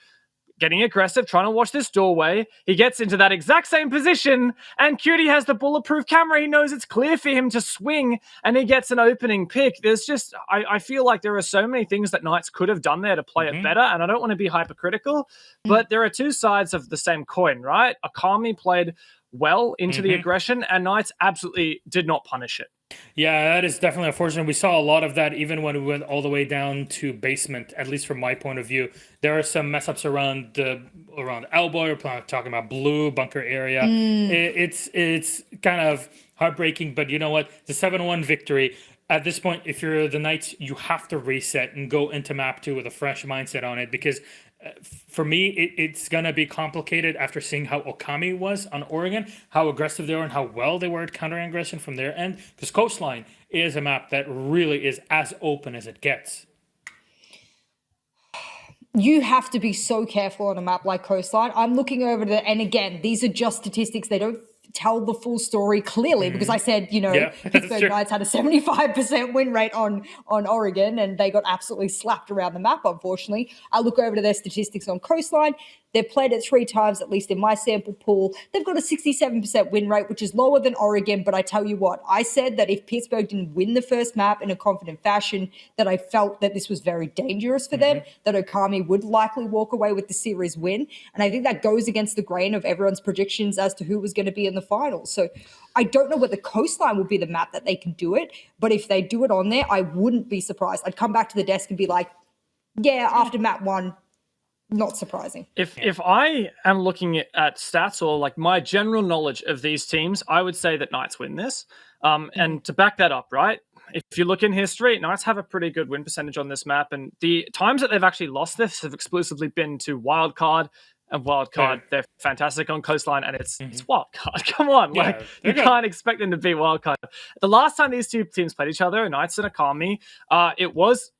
getting aggressive, trying to watch this doorway. He gets into that exact same position, and Cutie has the bulletproof camera. He knows it's clear for him to swing, and he gets an opening pick. There's just, I feel like there are so many things that Knights could have done there to play it better, and I don't want to be hypercritical, but there are two sides of the same coin, right? Okami played well into the aggression, and Knights absolutely did not punish it. Yeah, that is definitely unfortunate. We saw a lot of that even when we went all the way down to basement, at least from my point of view. There are some mess ups around elbow, we're talking about blue bunker area. It's kind of heartbreaking, but you know what? The 7-1 victory. At this point, if you're the Knights, you have to reset and go into map 2 with a fresh mindset on it, because for me, it's going to be complicated after seeing how Okami was on Oregon, how aggressive they were and how well they were at countering aggression from their end, because Coastline is a map that really is as open as it gets. You have to be so careful on a map like Coastline. I'm looking over and again, these are just statistics. They don't tell the full story clearly, because I said, Pittsburgh Knights had a 75% win rate on Oregon, and they got absolutely slapped around the map, unfortunately. I look over to their statistics on Coastline. They've played it 3 times, at least in my sample pool. They've got a 67% win rate, which is lower than Oregon. But I tell you what, I said that if Pittsburgh didn't win the first map in a confident fashion, that I felt that this was very dangerous for them, that Okami would likely walk away with the series win. And I think that goes against the grain of everyone's predictions as to who was going to be in the finals. So I don't know whether Coastline will be the map that they can do it. But if they do it on there, I wouldn't be surprised. I'd come back to the desk and be like, yeah, after map 1, not surprising. If I am looking at stats or like my general knowledge of these teams, I would say that Knights win this. And to back that up, right? If you look in history, Knights have a pretty good win percentage on this map. And the times that they've actually lost this have exclusively been to Wildcard. And Wildcard, they're fantastic on Coastline, and it's Wildcard. Come on, you can't expect them to beat Wildcard. The last time these two teams played each other, Knights and Okami, it was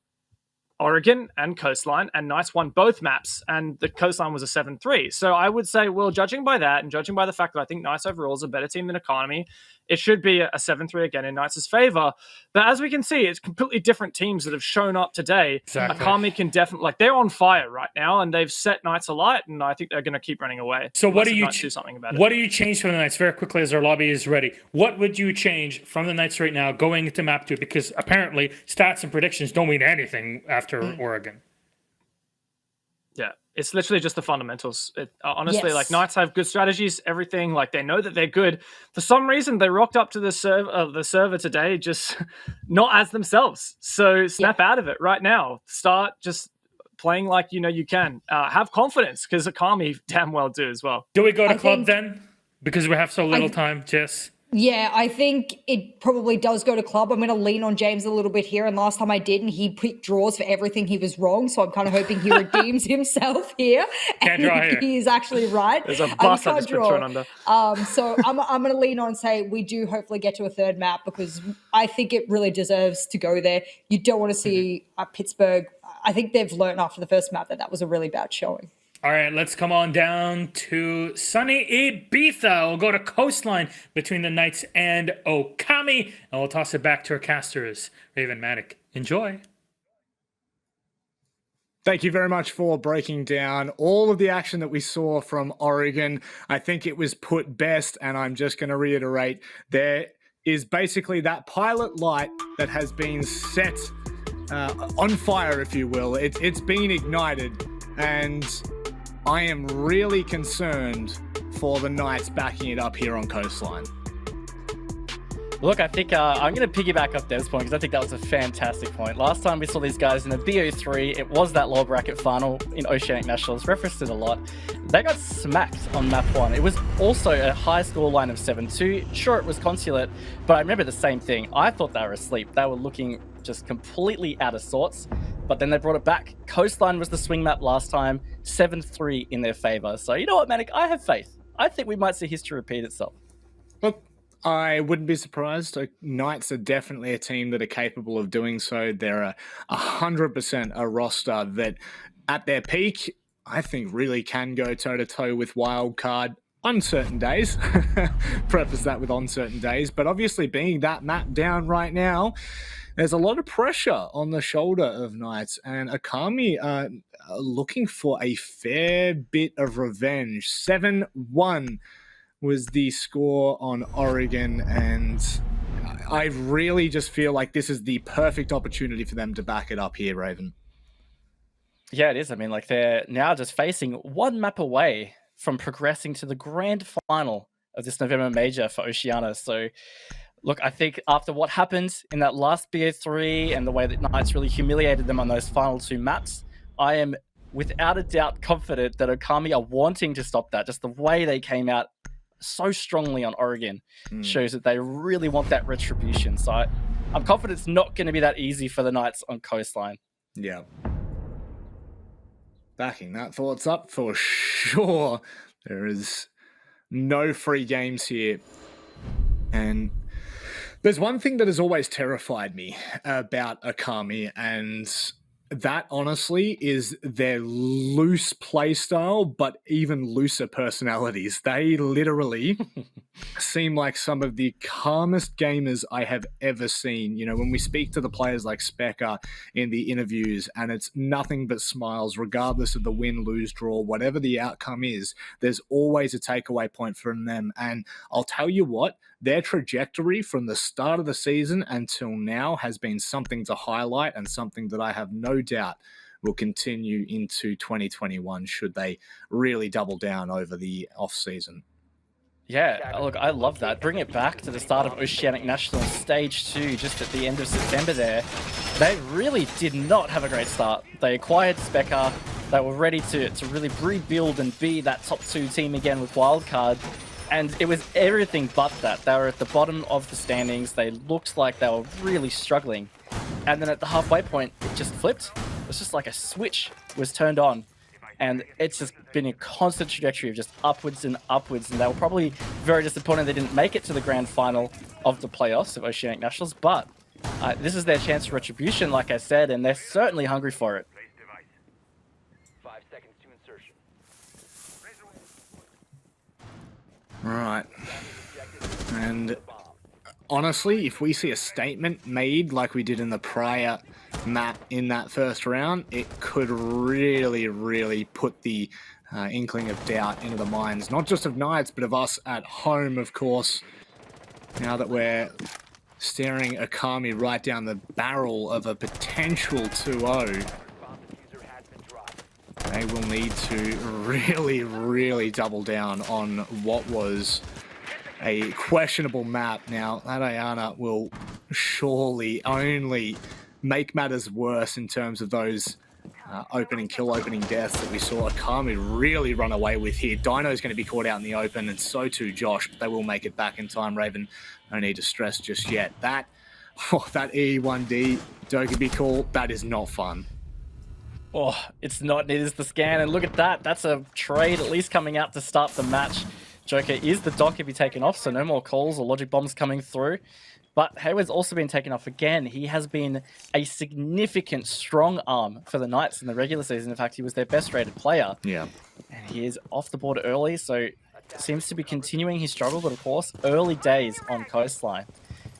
Oregon and Coastline, and Knights won both maps, and the Coastline was a 7-3. So I would say, well, judging by that, and judging by the fact that I think Knights overall is a better team than Economy, it should be a 7-3 again in Knights' favor. But as we can see, it's completely different teams that have shown up today. Exactly. Akami can definitely, like, they're on fire right now, and they've set Knights alight, and I think they're going to keep running away. So what do you do something about it? What do you change from the Knights very quickly as our lobby is ready? What would you change from the Knights right now going into map 2? Because apparently stats and predictions don't mean anything after Oregon. Yeah, it's literally just the fundamentals. Honestly, Yes. like Knights have good strategies, everything. Like they know that they're good. For some reason, they rocked up to the server today, just not as themselves. So snap out of it right now. Start just playing like you know you can. Have confidence because Akami damn well do as well. Do we go to I club think- then? Because we have so little time, Jess. Yeah, I think it probably does go to club. I'm going to lean on James a little bit here. And last time I did, and he picked draws for everything he was wrong. So I'm kind of hoping he redeems himself here. Can't draw here. He is actually right. There's a You bus I can't just been draw. thrown under. So I'm going to lean on and say we do hopefully get to a third map because I think it really deserves to go there. You don't want to see Pittsburgh. I think they've learned after the first map that was a really bad showing. All right, let's come on down to sunny Ibiza. We'll go to Coastline between the Knights and Okami, and we'll toss it back to our casters, Raven Matic. Enjoy. Thank you very much for breaking down all of the action that we saw from Oregon. I think it was put best, and I'm just going to reiterate, there is basically that pilot light that has been set on fire, if you will. It's been ignited, and I am really concerned for the Knights backing it up here on Coastline. Look, I think I'm going to piggyback off Dev's point because I think that was a fantastic point. Last time we saw these guys in the BO3, it was that lower bracket final in Oceanic Nationals, referenced it a lot. They got smacked on map 1. It was also a high score line of 7-2. Sure, it was consulate, but I remember the same thing. I thought they were asleep. They were looking just completely out of sorts, but then they brought it back. Coastline was the swing map last time, 7-3 in their favor. So you know what, Manik? I have faith. I think we might see history repeat itself. Look, I wouldn't be surprised. Knights are definitely a team that are capable of doing so. They're 100% a roster that, at their peak, I think really can go toe-to-toe with Wildcard on certain days. Preface that with on certain days. But obviously, being that map down right now, there's a lot of pressure on the shoulder of Knights. And Okami are looking for a fair bit of revenge. 7-1 was the score on Oregon, and I really just feel like this is the perfect opportunity for them to back it up here, Raven. Yeah, it is. I mean, like they're now just facing one map away from progressing to the grand final of this November major for Oceania. So, look, I think after what happened in that last BO3 and the way that Knights really humiliated them on those final 2 maps, I am without a doubt confident that Okami are wanting to stop that. Just the way they came out so strongly on Oregon shows that they really want that retribution. So I'm confident it's not going to be that easy for the Knights on Coastline. Yeah. Backing that thoughts up for sure. There is no free games here. And there's one thing that has always terrified me about Okami, and that honestly is their loose playstyle, but even looser personalities. They literally seem like some of the calmest gamers I have ever seen. You know, when we speak to the players like Specker in the interviews, and it's nothing but smiles, regardless of the win, lose, draw, whatever the outcome is, there's always a takeaway point from them. And I'll tell you what, their trajectory from the start of the season until now has been something to highlight, and something that I have no doubt will continue into 2021 should they really double down over the off season. Yeah, look, I love that. Bring it back to the start of Oceanic National Stage 2, just at the end of September there. They really did not have a great start. They acquired Specker. They were ready to really rebuild and be that top 2 team again with Wildcard. And it was everything but that. They were at the bottom of the standings. They looked like they were really struggling. And then at the halfway point, it just flipped. It was just like a switch was turned on. And it's just been a constant trajectory of just upwards and upwards. And they were probably very disappointed they didn't make it to the grand final of the playoffs of Oceanic Nationals. But This is their chance for retribution, like I said, and they're certainly hungry for it. 5 seconds to insertion. Right. And honestly, if we see a statement made like we did in the prior map in that first round, it could really, really put the inkling of doubt into the minds, not just of Knights, but of us at home, of course. Now that we're staring Okami right down the barrel of a potential 2-0, they will need to really, really double down on what was a questionable map. Now, that Ayana will surely only make matters worse in terms of those opening deaths that we saw Okami really run away with here. Dino's going to be caught out in the open, and so too Josh, but they will make it back in time. Raven, no need to stress just yet. That E1D Dokkaebi call, that is not fun. Oh, it's not. It is the scan, and look at that. That's a trade at least coming out to start the match. Joker is the Dokkaebi taken off, so no more calls or logic bombs coming through. But Hayward's also been taken off again. He has been a significant strong arm for the Knights in the regular season. In fact, he was their best rated player. Yeah. And he is off the board early, so seems to be continuing his struggle, but of course, early days on Coastline.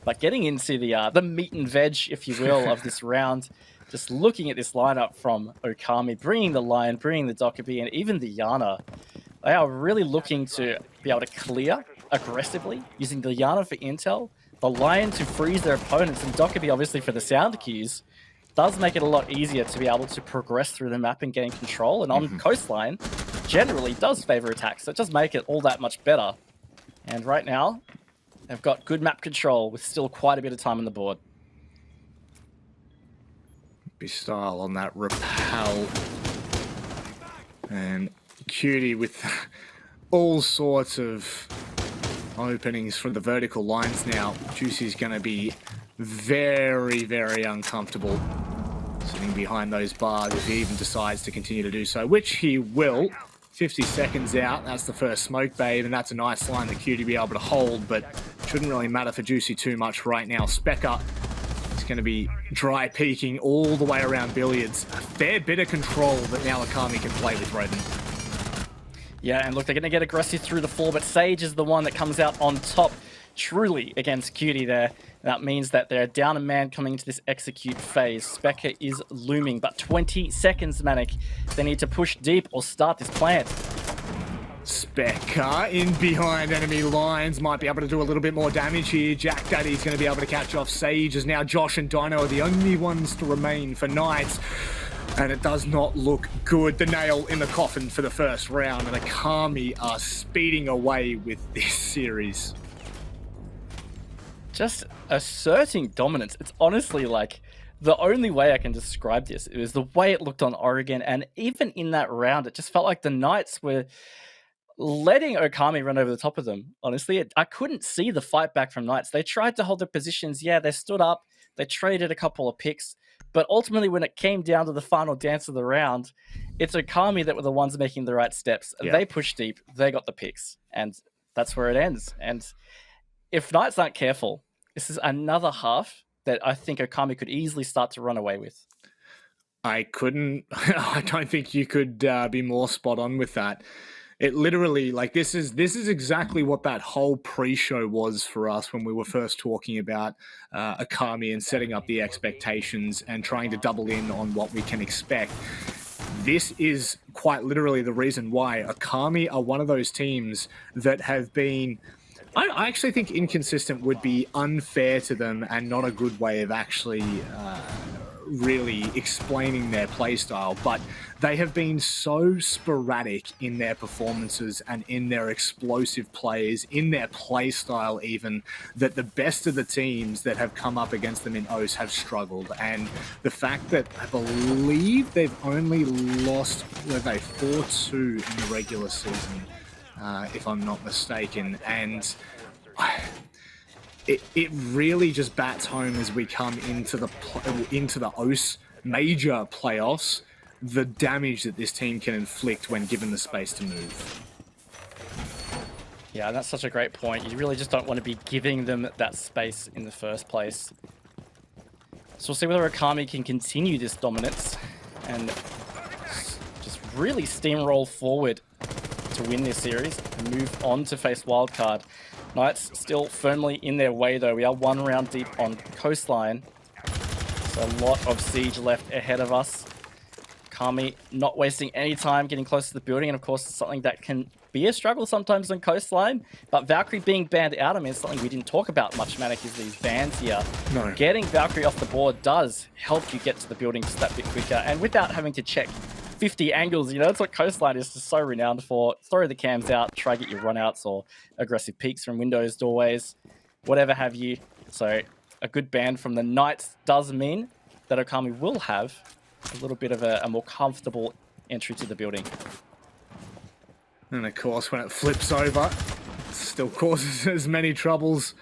But getting into the meat and veg, if you will, of this round, just looking at this lineup from Okami, bringing the Lion, bringing the Dokkaebi, and even the Yana, they are really looking to be able to clear aggressively, using the Yana for intel, the Lion to freeze their opponents, and Dokkaebi obviously for the sound cues, does make it a lot easier to be able to progress through the map and gain control. And on Coastline, generally does favor attacks, so it does make it all that much better. And right now, they've got good map control with still quite a bit of time on the board. Style on that repel, and Cutie with all sorts of openings from the vertical lines now. Juicy's going to be very, very uncomfortable sitting behind those bars if he even decides to continue to do so, which he will. 50 seconds out, that's the first smoke babe, and that's a nice line that Cutie be able to hold, but shouldn't really matter for Juicy too much right now. Specker is going to be dry peeking all the way around Billiards. A fair bit of control that now Okami can play with Raven. Yeah, and look, they're going to get aggressive through the floor, but Sage is the one that comes out on top truly against Cutie there. That means that they're down a man coming into this execute phase. Specker is looming, but 20 seconds, Manic. They need to push deep or start this plant. Specker in behind enemy lines, might be able to do a little bit more damage here. Jack Daddy's going to be able to catch off Sage, as now Josh and Dino are the only ones to remain for Knights. And it does not look good. The nail in the coffin for the first round, and Okami are speeding away with this series. Just asserting dominance. It's honestly like the only way I can describe this. It was the way it looked on Oregon, and even in that round, it just felt like the Knights were letting Okami run over the top of them. Honestly, I couldn't see the fight back from Knights. They tried to hold their positions. Yeah, they stood up. They traded a couple of picks. But ultimately, when it came down to the final dance of the round, it's Okami that were the ones making the right steps. Yeah. They pushed deep. They got the picks. And that's where it ends. And if Knights aren't careful, this is another half that I think Okami could easily start to run away with. I don't think you could be more spot on with that. It literally, like, this is exactly what that whole pre-show was for us when we were first talking about Okami and setting up the expectations and trying to double in on what we can expect. This is quite literally the reason why Okami are one of those teams that have been, I actually think inconsistent would be unfair to them and not a good way of actually really explaining their playstyle, but they have been so sporadic in their performances and in their explosive plays, in their playstyle even, that the best of the teams that have come up against them in OS have struggled. And the fact that I believe they've only lost, were they 4-2 in the regular season, if I'm not mistaken, and it really just bats home as we come into the OS major playoffs, the damage that this team can inflict when given the space to move. Yeah, that's such a great point. You really just don't want to be giving them that space in the first place. So we'll see whether Okami can continue this dominance and just really steamroll forward to win this series and move on to face Wildcard. Knights still firmly in their way though. We are 1 round deep on Coastline. So a lot of siege left ahead of us. Okami not wasting any time getting close to the building, and of course it's something that can be a struggle sometimes on Coastline, but Valkyrie being banned out, I mean, it's something we didn't talk about much, Manic, is these bans here. No. Getting Valkyrie off the board does help you get to the building just that bit quicker, and without having to check 50 angles, you know, that's what Coastline is just so renowned for. Throw the cams out, try get your runouts or aggressive peeks from windows, doorways, whatever have you. So a good ban from the Knights does mean that Okami will have a little bit of a more comfortable entry to the building. And of course, when it flips over, it still causes as many troubles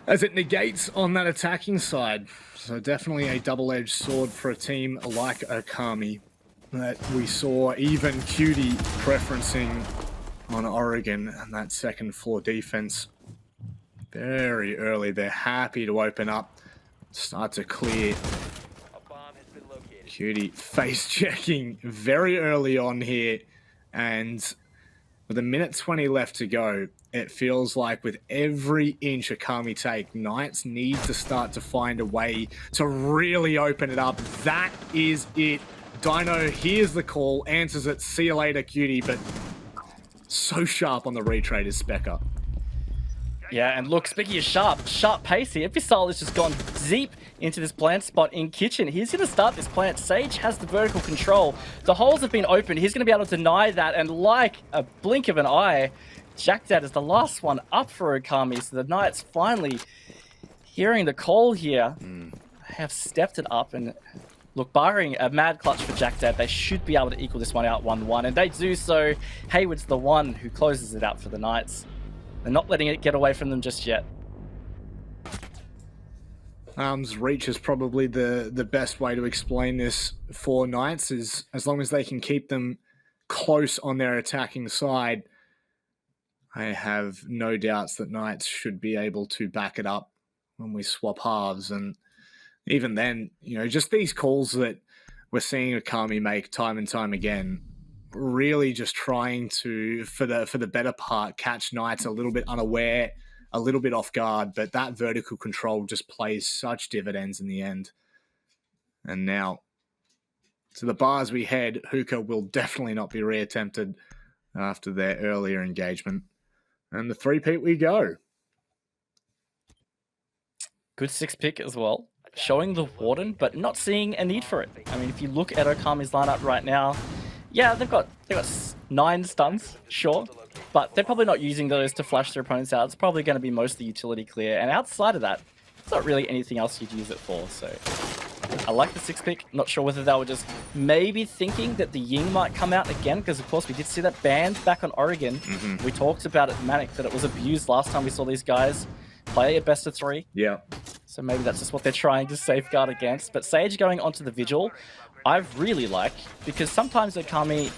as it negates on that attacking side. So definitely a double-edged sword for a team like Okami that we saw even Cutie preferencing on Oregon and that second floor defense very early. They're happy to open up, start to clear. Cutie face checking very early on here, and with 1:20 left to go, it feels like with every inch Okami take, Knights need to start to find a way to really open it up. That is it. Dino hears the call, answers it, see you later, Cutie, but so sharp on the retrade is Specker. Yeah, and look, speaking of sharp pace here, Epistyle has just gone deep into this plant spot in Kitchen. He's going to start this plant. Sage has the vertical control. The holes have been opened. He's going to be able to deny that, and like a blink of an eye, Jackdad is the last one up for Okami, so the Knights finally hearing the call here have stepped it up, and look, barring a mad clutch for Jackdad, they should be able to equal this one out 1-1, and they do so. Hayward's the one who closes it out for the Knights. They're not letting it get away from them just yet. Arm's reach is probably the best way to explain this for Knights, is as long as they can keep them close on their attacking side, I have no doubts that Knights should be able to back it up when we swap halves. And even then, you know, just these calls that we're seeing Okami make time and time again, really just trying to, for the better part, catch Knights a little bit unaware, a little bit off guard, but that vertical control just plays such dividends in the end. And now, to the bars we head, Hookah will definitely not be reattempted after their earlier engagement. And the 3-peat we go. Good 6-pick as well. Showing the Warden, but not seeing a need for it. I mean, if you look at Okami's lineup right now, yeah, they've got 9 stuns, sure, but they're probably not using those to flash their opponents out. It's probably going to be mostly utility clear, and outside of that, it's not really anything else you'd use it for. So I like the 6-pick. Not sure whether they were just maybe thinking that the Ying might come out again, because of course we did see that banned back on Oregon. We talked about it, Manic, that it was abused last time we saw these guys play a best of 3. Yeah. So maybe that's just what they're trying to safeguard against. But Sage going onto the Vigil, I really like, because sometimes Okami,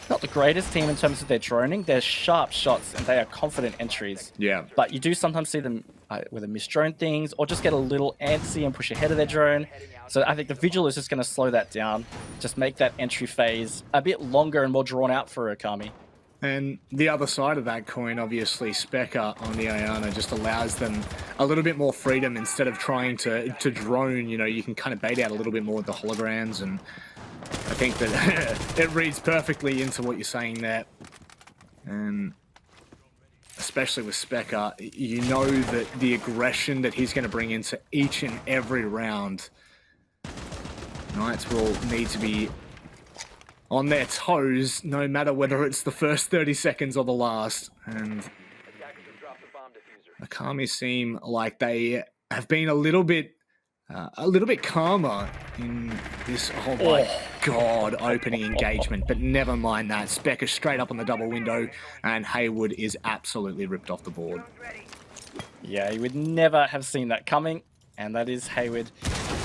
not the greatest team in terms of their droning. They're sharp shots and they are confident entries. Yeah. But you do sometimes see them whether misdrone things or just get a little antsy and push ahead of their drone. So I think the Vigil is just going to slow that down, just make that entry phase a bit longer and more drawn out for Okami. And the other side of that coin, obviously, Specker on the Ayana just allows them a little bit more freedom instead of trying to drone. You know, you can kind of bait out a little bit more with the holograms, and I think that it reads perfectly into what you're saying there. And especially with Specker, you know that the aggression that he's going to bring into each and every round, Knights will need to be on their toes, no matter whether it's the first 30 seconds or the last. And Okami seem like they have been a little bit calmer in this, oh my god, opening engagement. But never mind that. Speck is straight up on the double window, and Hayward is absolutely ripped off the board. Yeah, you would never have seen that coming, and that is Hayward.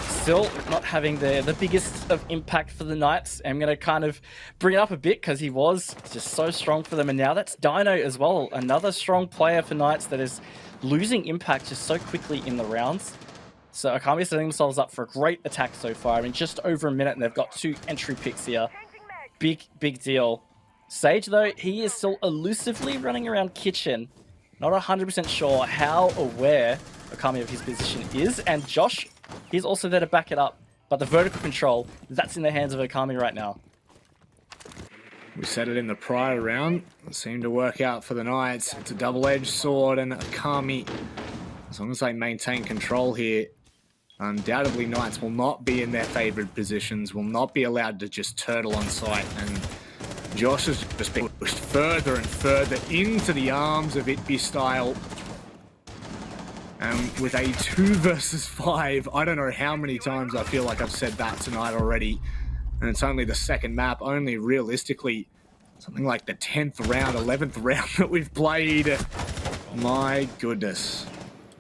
Still not having the biggest of impact for the Knights. I'm going to kind of bring it up a bit because he was just so strong for them. And now that's Dino as well. Another strong player for Knights that is losing impact just so quickly in the rounds. So Okami setting themselves up for a great attack so far. I mean, just over a minute, and they've got 2 entry picks here. Big deal. Sage, though, he is still elusively running around kitchen. Not 100% sure how aware Okami of his position is. And Josh, he's also there to back it up. But the vertical control, that's in the hands of Okami right now. We said it in the prior round. It seemed to work out for the Knights. It's a double-edged sword, and Okami, as long as they maintain control here, undoubtedly Knights will not be in their favoured positions, will not be allowed to just turtle on sight, and Josh has just been pushed further and further into the arms of Itby Style. And with a 2 versus 5, I don't know how many times I feel like I've said that tonight already. And it's only the second map, only realistically something like the 10th round, 11th round that we've played. My goodness.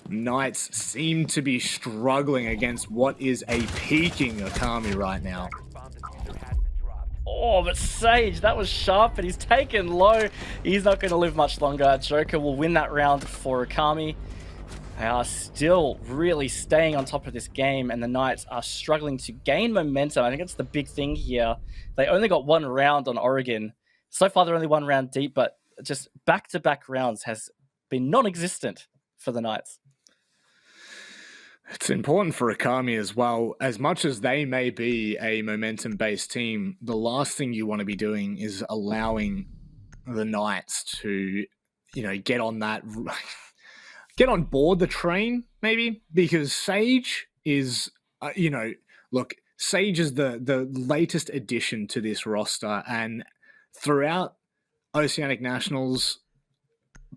Knights seem to be struggling against what is a peaking Okami right now. Oh, but Sage, that was sharp, but he's taken low. He's not going to live much longer. Joker will win that round for Okami. They are still really staying on top of this game, and the Knights are struggling to gain momentum. I think that's the big thing here. They only got 1 round on Oregon. So far, they're only 1 round deep, but just back-to-back rounds has been non-existent for the Knights. It's important for Okami as well. As much as they may be a momentum-based team, the last thing you want to be doing is allowing the Knights to, get on that... get on board the train, maybe, because Sage is, look, Sage is the latest addition to this roster, and throughout Oceanic Nationals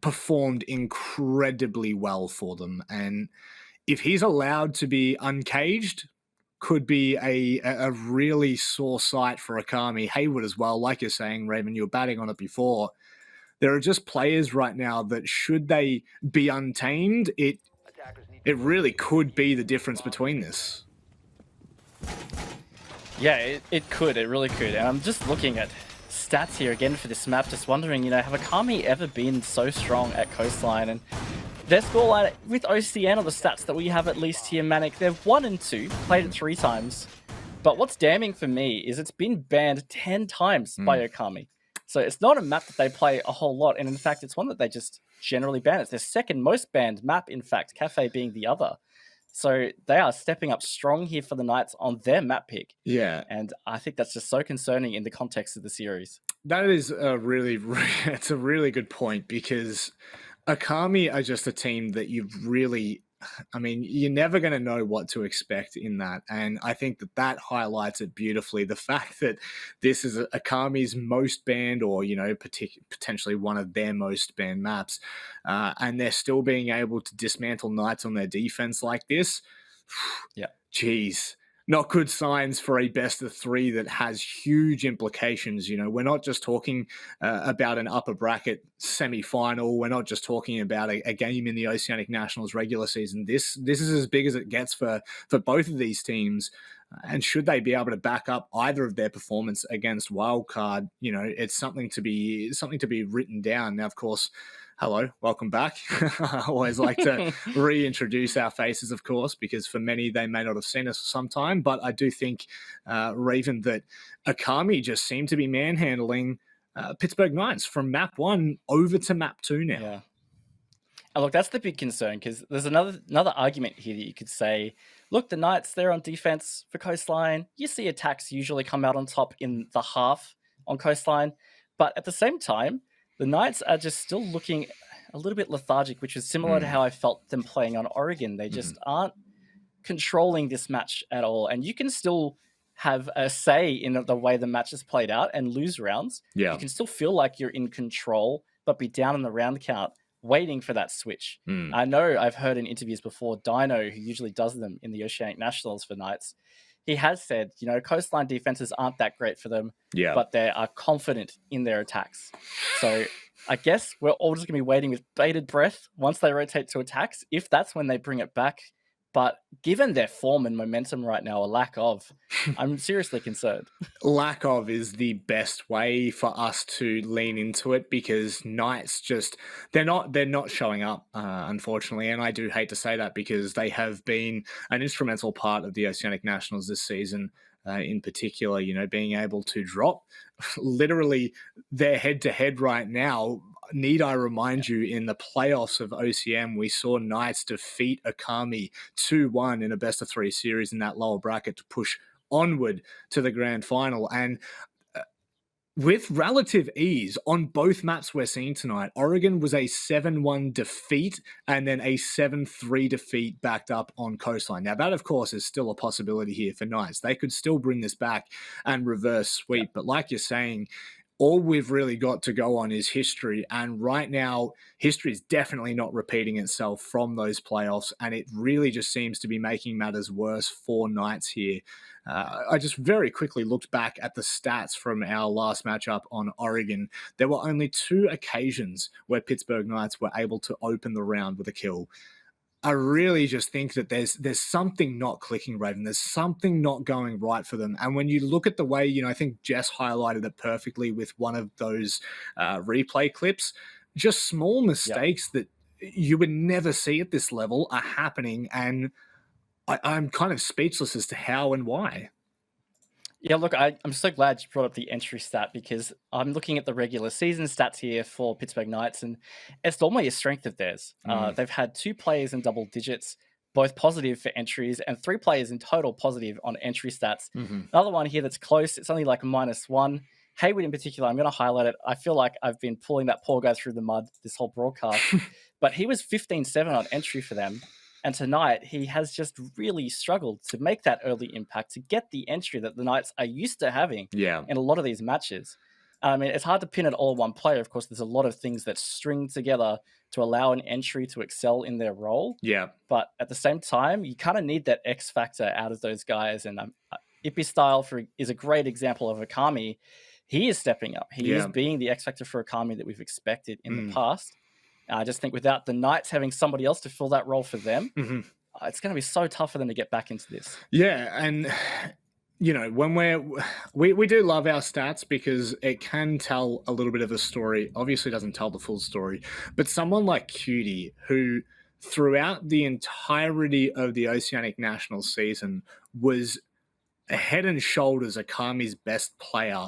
performed incredibly well for them. And if he's allowed to be uncaged, could be a really sore sight for Okami. Hayward as well, like you're saying, Raven, you were batting on it before. There are just players right now that, should they be untamed, it really could be the difference between this. Yeah, it could. It really could. And I'm just looking at stats here again for this map, just wondering, have Okami ever been so strong at Coastline? And their scoreline with Oceania, the stats that we have at least here, Manic, they've 1 and 2, played it 3 times. But what's damning for me is it's been banned 10 times by Okami. So it's not a map that they play a whole lot, and in fact, it's one that they just generally ban. It's their second most banned map, in fact, Cafe being the other. So they are stepping up strong here for the Knights on their map pick. Yeah. And I think that's just so concerning in the context of the series. That is it's a really good point, because Okami are just a team that you're never going to know what to expect in that. And I think that highlights it beautifully. The fact that this is Okami's most banned, or, potentially one of their most banned maps, and they're still being able to dismantle Knights on their defense like this. Yeah. Jeez. Not good signs for a best of 3 that has huge implications. We're not just talking about an upper bracket semi-final. We're not just talking about a game in the Oceanic Nationals regular season. This is as big as it gets for both of these teams. And should they be able to back up either of their performance against Wildcard, it's something to be written down. Now, of course, hello, welcome back. I always like to reintroduce our faces, of course, because for many, they may not have seen us for some time. But I do think, Raven, that Okami just seem to be manhandling Pittsburgh Knights from map 1 over to map 2 now. Yeah. And look, that's the big concern, because there's another argument here that you could say, look, the Knights, they're on defense for Coastline. You see attacks usually come out on top in the half on Coastline. But at the same time, the Knights are just still looking a little bit lethargic, which is similar to how I felt them playing on Oregon. They just aren't controlling this match at all. And you can still have a say in the way the match is played out and lose rounds. Yeah. You can still feel like you're in control, but be down in the round count, waiting for that switch. I know I've heard in interviews before, Dino, who usually does them in the Oceanic Nationals for Knights, he has said, Coastline defenses aren't that great for them, but they are confident in their attacks. So I guess we're all just going to be waiting with bated breath once they rotate to attacks. If that's when they bring it back, But given their form and momentum right now, a lack of, I'm seriously concerned. Lack of is the best way for us to lean into it, because Knights just they're not showing up, unfortunately, and I do hate to say that because they have been an instrumental part of the Oceanic Nationals this season. In particular, being able to drop literally their head-to-head right now. Need I remind you, in the playoffs of OCM, we saw Knights defeat Okami 2-1 in a best-of-3 series in that lower bracket to push onward to the grand final. And with relative ease on both maps we're seeing tonight, Oregon was a 7-1 defeat and then a 7-3 defeat backed up on Coastline. Now, that, of course, is still a possibility here for Knights. They could still bring this back and reverse sweep. But like you're saying, all we've really got to go on is history. And right now, history is definitely not repeating itself from those playoffs. And it really just seems to be making matters worse for Knights here. I just very quickly looked back at the stats from our last matchup on Oregon. There were only 2 occasions where Pittsburgh Knights were able to open the round with a kill. I really just think that there's something not clicking, Raven. There's something not going right for them. And when you look at the way, I think Jess highlighted it perfectly with one of those replay clips, just small mistakes that you would never see at this level are happening. And I'm kind of speechless as to how and why. Yeah, look, I'm so glad you brought up the entry stat, because I'm looking at the regular season stats here for Pittsburgh Knights, and it's normally a strength of theirs. They've had 2 players in double digits, both positive for entries, and 3 players in total positive on entry stats. Another one here that's close, it's only like -1. Haywood in particular, I'm going to highlight it. I feel like I've been pulling that poor guy through the mud this whole broadcast, but he was 15-7 on entry for them. And tonight, he has just really struggled to make that early impact, to get the entry that the Knights are used to having in a lot of these matches. I mean, it's hard to pin it all on one player. Of course, there's a lot of things that string together to allow an entry to excel in their role. Yeah. But at the same time, you kind of need that X factor out of those guys. And Ippy Style is a great example of Okami. He is stepping up. He is being the X factor for Okami that we've expected in the past. I just think without the Knights having somebody else to fill that role for them, it's going to be so tough for them to get back into this. Yeah, and when we do love our stats because it can tell a little bit of a story. Obviously, it doesn't tell the full story, but someone like Cutie, who throughout the entirety of the Oceanic National season was head and shoulders Akami's best player,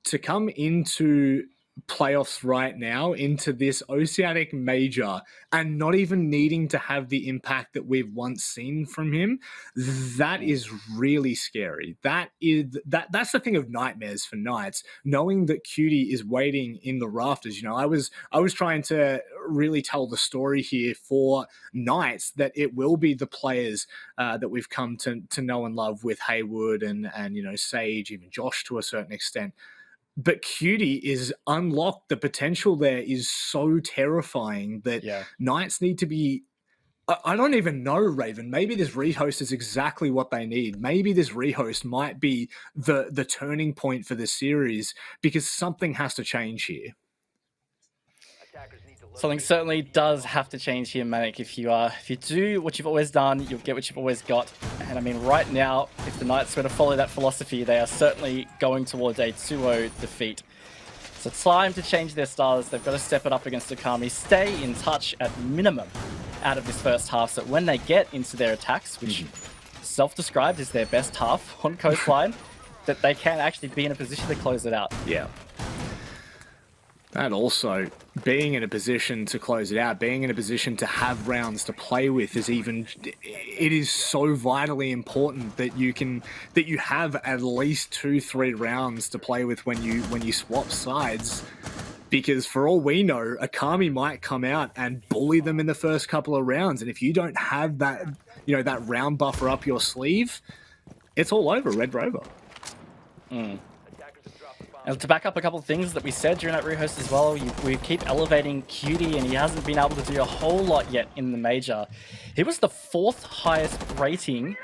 to come into playoffs right now, into this Oceanic major, and not even needing to have the impact that we've once seen from him, that is really scary. That's the thing of nightmares for Knights, knowing that Cutie is waiting in the rafters. I was trying to really tell the story here for Knights, that it will be the players that we've come to know and love with Haywood and Sage, even Josh to a certain extent. But Cutie is unlocked. The potential there is so terrifying that Knights need to be... I don't even know, Raven. Maybe this rehost is exactly what they need. Maybe this rehost might be the turning point for this series, because something has to change here. Something certainly does have to change here, Manic. If you do what you've always done, you'll get what you've always got. And I mean, right now, if the Knights were to follow that philosophy, they are certainly going towards a 2-0 defeat. So it's time to change their styles. They've got to step it up against Okami, stay in touch at minimum out of this first half, so when they get into their attacks, which self-described as their best half on Coastline, that they can actually be in a position to close it out. Yeah. And also, being in a position to close it out, being in a position to have rounds to play with it is so vitally important that you have at least 2-3 rounds to play with when you swap sides. Because for all we know, Okami might come out and bully them in the first couple of rounds. And if you don't have that, that round buffer up your sleeve, it's all over, Red Rover. And to back up a couple of things that we said during that rehost as well, we keep elevating Cutie, and he hasn't been able to do a whole lot yet in the major. He was the 4th highest rating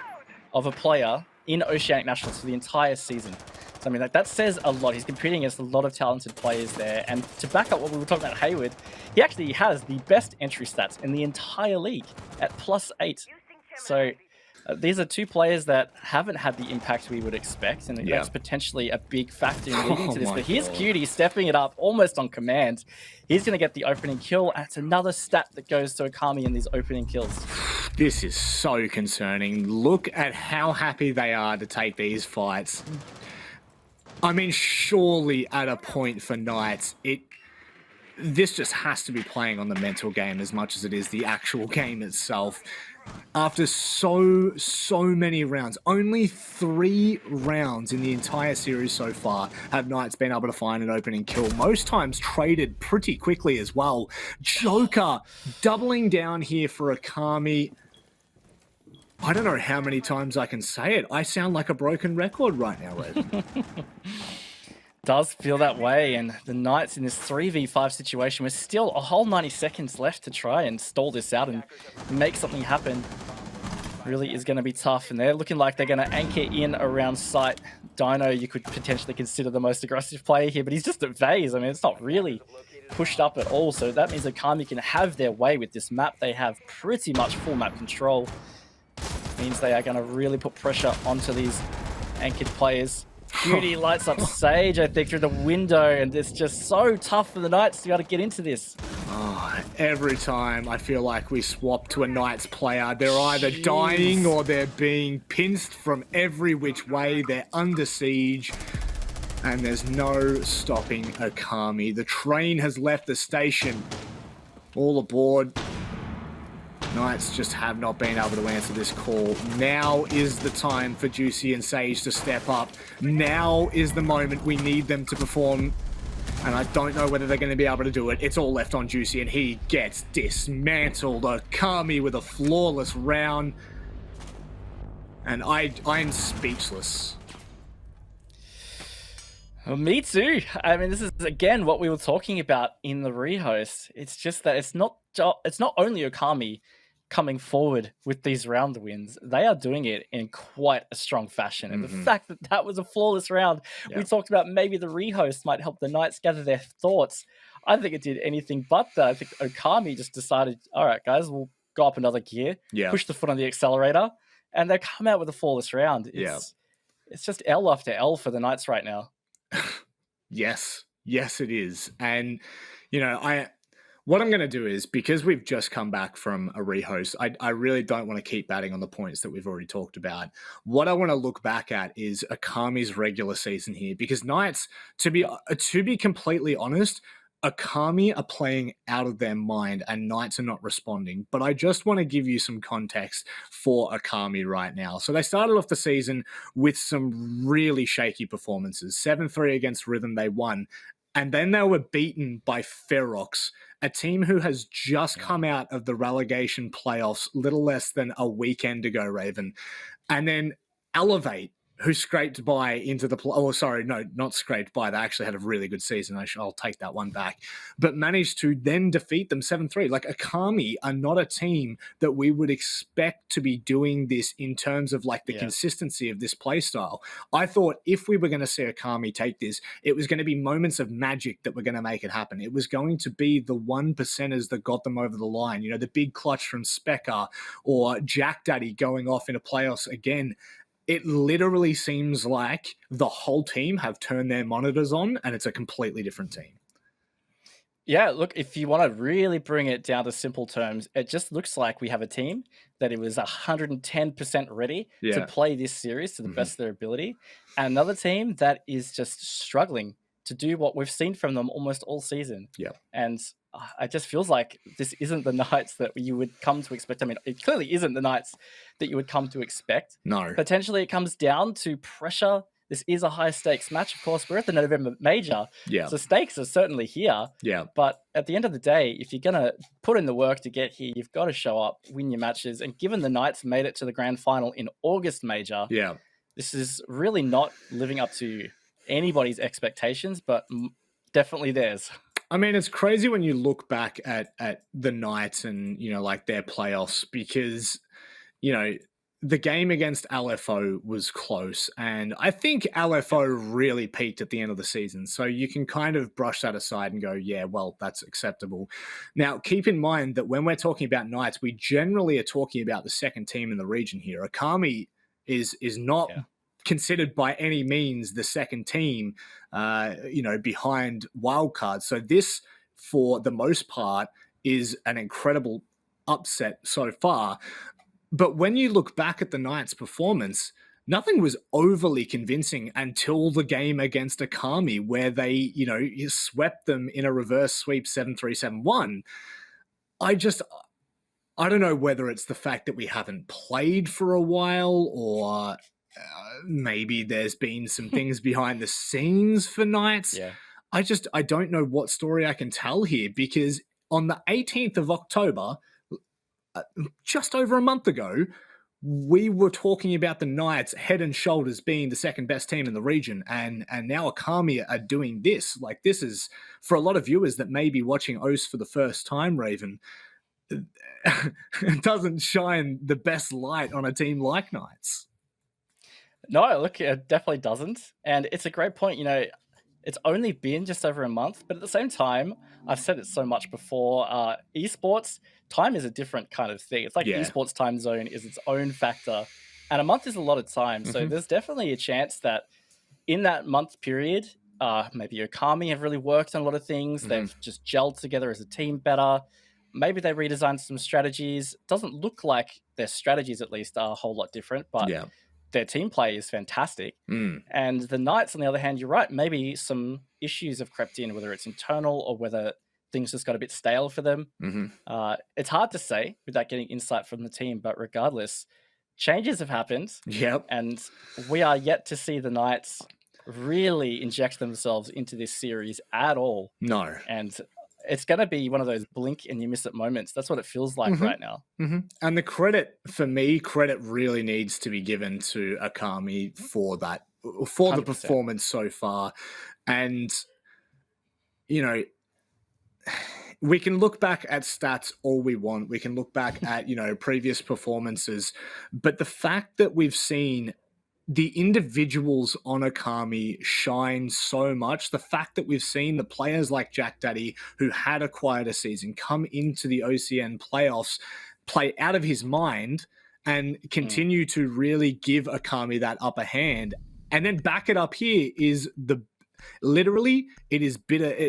of a player in Oceanic Nationals for the entire season. So I mean, that says a lot. He's competing against a lot of talented players there. And to back up what we were talking about Haywood, he actually has the best entry stats in the entire league at +8. So these are two players that haven't had the impact we would expect, and Yeah. that's potentially a big factor in leading to this. my But here's God. Cutie stepping it up almost on command. He's going to get the opening kill, and it's another stat that goes to Okami in these opening kills. This is so concerning. Look at how happy they are to take these fights. I mean, surely at a point for Knights, this just has to be playing on the mental game as much as it is the actual game itself. After so many rounds, only 3 rounds in the entire series so far have Knights been able to find an opening kill. Most times traded pretty quickly as well. Joker doubling down here for Okami. I don't know how many times I can say it. I sound like a broken record right now, Raven. Does feel that way, and the Knights in this 3v5 situation with still a whole 90 seconds left to try and stall this out and make something happen really is going to be tough, and they're looking like they're going to anchor in around site. Dino, you could potentially consider the most aggressive player here, but he's just at Vase. I mean, it's not really pushed up at all, so that means Okami can have their way with this map. They have pretty much full map control. Means they are going to really put pressure onto these anchored players. Cutie lights up Sage, I think, through the window, and it's just so tough for the Knights to be able to get into this. Oh, every time I feel like we swap to a Knights player, they're either dying or they're being pinched from every which way. They're under siege, and there's no stopping Okami. The train has left the station. All aboard. Knights just have not been able to answer this call. Now is the time for Juicy and Sage to step up. Now is the moment we need them to perform. And I don't know whether they're going to be able to do it. It's all left on Juicy, and he gets dismantled. Okami with a flawless round. And I'm speechless. Well, me too. I mean, this is again what we were talking about in the rehost. It's just that it's not only Okami coming forward with these round wins. They are doing it in quite a strong fashion. And the fact that that was a flawless round, we talked about maybe the rehost might help the Knights gather their thoughts. I think it did anything but that. I think Okami just decided, all right, guys, we'll go up another gear, push the foot on the accelerator, and they come out with a flawless round. It's just L after L for the Knights right now. Yes, it is. And, you know, what I'm going to do is, because we've just come back from a rehost, I really don't want to keep batting on the points that we've already talked about. What I want to look back at is Okami's regular season here, because Knights, to be completely honest, Okami are playing out of their mind and Knights are not responding. But I just want to give you some context for Okami right now. So they started off the season with some really shaky performances. 7-3 against Rhythm, they won. And then they were beaten by Ferox, a team who has just come out of the relegation playoffs little less than a weekend ago, Raven. And then Elevate, who scraped by into the... Oh, sorry, no, not scraped by. They actually had a really good season. I'll take that one back. But managed to then defeat them 7-3. Like, Okami are not a team that we would expect to be doing this in terms of, like, the consistency of this play style. I thought if we were going to see Okami take this, it was going to be moments of magic that were going to make it happen. It was going to be the 1%ers that got them over the line. You know, the big clutch from Specker or Jack Daddy going off in a playoffs again. It literally seems like the whole team have turned their monitors on and it's a completely different team. Yeah, look, if you want to really bring it down to simple terms, it just looks like we have a team that it was 110% ready to play this series to the best of their ability. And another team that is just struggling to do what we've seen from them almost all season. Yeah. And it just feels like this isn't the Knights that you would come to expect. I mean, it clearly isn't the Knights that you would come to expect. No. Potentially it comes down to pressure. This is a high stakes match. Of course, we're at the November Major. Yeah. So stakes are certainly here. Yeah. But at the end of the day, if you're going to put in the work to get here, you've got to show up, win your matches. And given the Knights made it to the grand final in August Major, this is really not living up to anybody's expectations, but definitely theirs. I mean, it's crazy when you look back at the Knights and, you know, like their playoffs, because, you know, the game against LFO was close, and I think LFO really peaked at the end of the season. So you can kind of brush that aside and go, yeah, well, that's acceptable. Now, keep in mind that when we're talking about Knights, we generally are talking about the second team in the region here. Okami is not considered by any means the second team, behind Wildcard. So this, for the most part, is an incredible upset so far. But when you look back at the Knights' performance, nothing was overly convincing until the game against Okami, where they, swept them in a reverse sweep 7-3-7-1. I don't know whether it's the fact that we haven't played for a while, or maybe there's been some things behind the scenes for Knights. Yeah. I don't know what story I can tell here, because on the 18th of October, just over a month ago, we were talking about the Knights head and shoulders being the second best team in the region, and now Okami are doing this. Like, this is, for a lot of viewers that may be watching OS for the first time, Raven, it doesn't shine the best light on a team like Knights. No, look, it definitely doesn't. And it's a great point. It's only been just over a month, but at the same time, I've said it so much before, esports, time is a different kind of thing. It's like esports time zone is its own factor, and a month is a lot of time. So there's definitely a chance that in that month period, maybe Okami have really worked on a lot of things. They've just gelled together as a team better. Maybe they redesigned some strategies. Doesn't look like their strategies, at least, are a whole lot different, but their team play is fantastic. And the Knights, on the other hand, you're right, maybe some issues have crept in, whether it's internal or whether things just got a bit stale for them. It's hard to say without getting insight from the team, but regardless, changes have happened. And we are yet to see the Knights really inject themselves into this series at all. No. And it's going to be one of those blink and you miss it moments. That's what it feels like right now. And the credit, for me, really needs to be given to Okami for that, for 100%. The performance so far. And, we can look back at stats all we want. We can look back at, previous performances. But the fact that we've seen the individuals on Okami shine so much, the fact that we've seen the players like Jack Daddy, who had a quieter season, come into the OCN playoffs, play out of his mind, and continue to really give Okami that upper hand. And then back it up here is literally, it is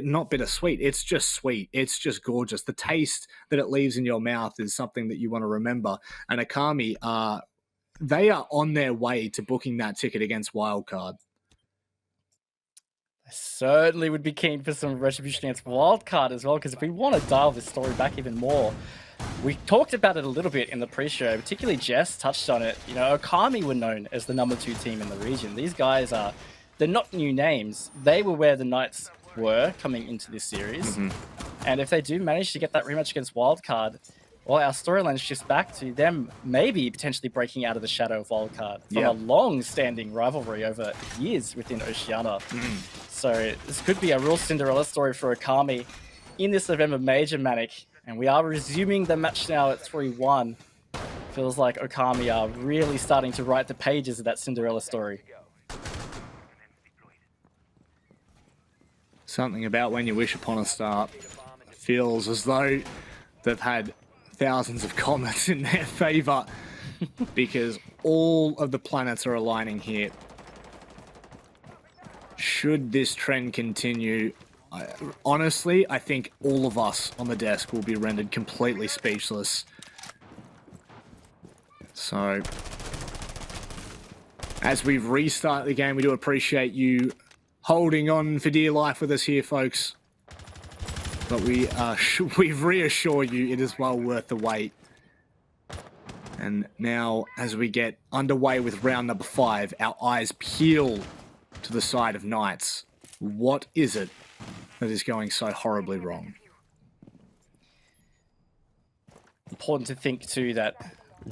not bittersweet. It's just sweet. It's just gorgeous. The taste that it leaves in your mouth is something that you want to remember. And Okami they are on their way to booking that ticket against Wildcard. I certainly would be keen for some retribution against Wildcard as well, because if we want to dial this story back even more, we talked about it a little bit in the pre-show, particularly Jess touched on it. Okami were known as the number 2 team in the region. These guys they're not new names. They were where the Knights were coming into this series. And if they do manage to get that rematch against Wildcard, well, our storyline shifts back to them maybe potentially breaking out of the shadow of Wildcard from a long-standing rivalry over years within Oceania. So this could be a real Cinderella story for Okami in this November Major, Manic. And we are resuming the match now at 3-1. Feels like Okami are really starting to write the pages of that Cinderella story. Something about when you wish upon a star feels as though they've had thousands of comments in their favor because all of the planets are aligning here. Should this trend continue, honestly, I think all of us on the desk will be rendered completely speechless. So, as we restart the game, we do appreciate you holding on for dear life with us here, folks. But we reassure you it is well worth the wait. And now, as we get underway with round number 5, our eyes peel to the side of Knights. What is it that is going so horribly wrong? Important to think, too, that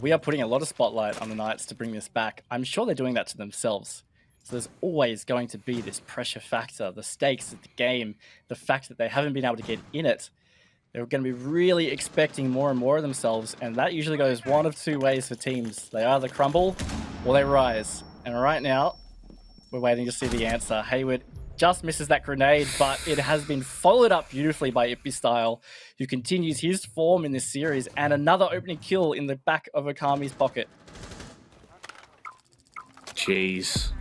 we are putting a lot of spotlight on the Knights to bring this back. I'm sure they're doing that to themselves. So there's always going to be this pressure factor, the stakes of the game, the fact that they haven't been able to get in it. They're going to be really expecting more and more of themselves, and that usually goes one of two ways for teams. They either crumble or they rise. And right now, we're waiting to see the answer. Hayward just misses that grenade, but it has been followed up beautifully by Ipistyle, who continues his form in this series, and another opening kill in the back of Okami's pocket. Jeez.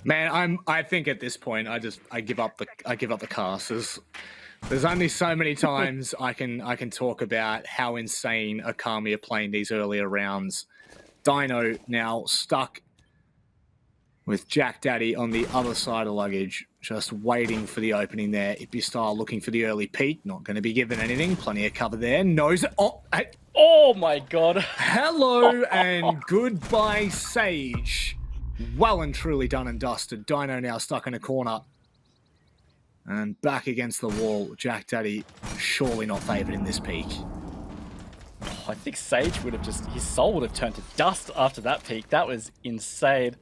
Man, I think at this point I give up the cast. There's only so many times I can talk about how insane Okami are playing these earlier rounds. Dino now stuck with Jack Daddy on the other side of luggage, just waiting for the opening there. Ipistyle looking for the early peek, not going to be given anything. Plenty of cover there. Knows it. Oh my god. Hello and goodbye, Sage. Well and truly done and dusted. Dino now stuck in a corner. And back against the wall. Jack Daddy surely not favoured in this peak. Oh, I think Sage would have his soul would have turned to dust after that peak. That was insane.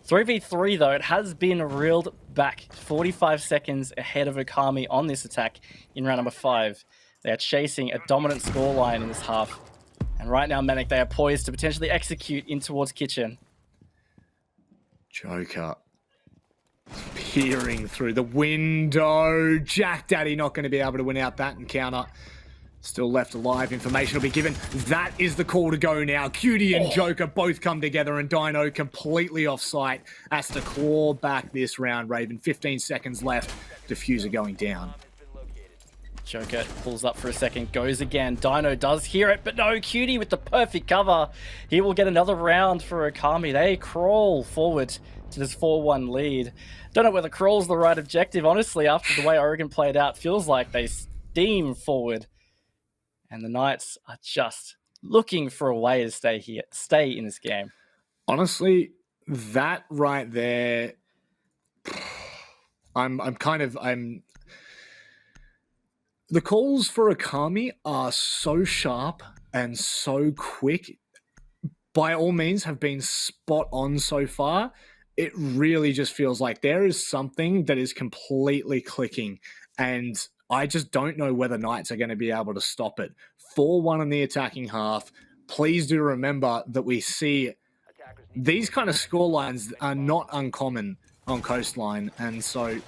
3v3 though, it has been reeled back 45 seconds ahead of Okami on this attack in round number 5. They are chasing a dominant scoreline in this half. And right now, Manic, they are poised to potentially execute in towards Kitchen. Joker peering through the window. Jack Daddy not going to be able to win out that encounter. Still left alive. Information will be given. That is the call to go now. Cutie and Joker both come together, and Dino completely off site has to claw back this round. Raven, 15 seconds left. Diffuser going down. Joker pulls up for a second, goes again. Dino does hear it, but no, Cutie with the perfect cover. He will get another round for Okami. They crawl forward to this 4-1 lead. Don't know whether crawl's the right objective, honestly, after the way Oregon played out. Feels like they steam forward. And the Knights are just looking for a way to stay in this game. Honestly, that right there, I'm the calls for Okami are so sharp and so quick. By all means, have been spot on so far. It really just feels like there is something that is completely clicking, and I just don't know whether Knights are going to be able to stop it. 4-1 in the attacking half. Please do remember that we see these kind of score lines are not uncommon on Coastline, and so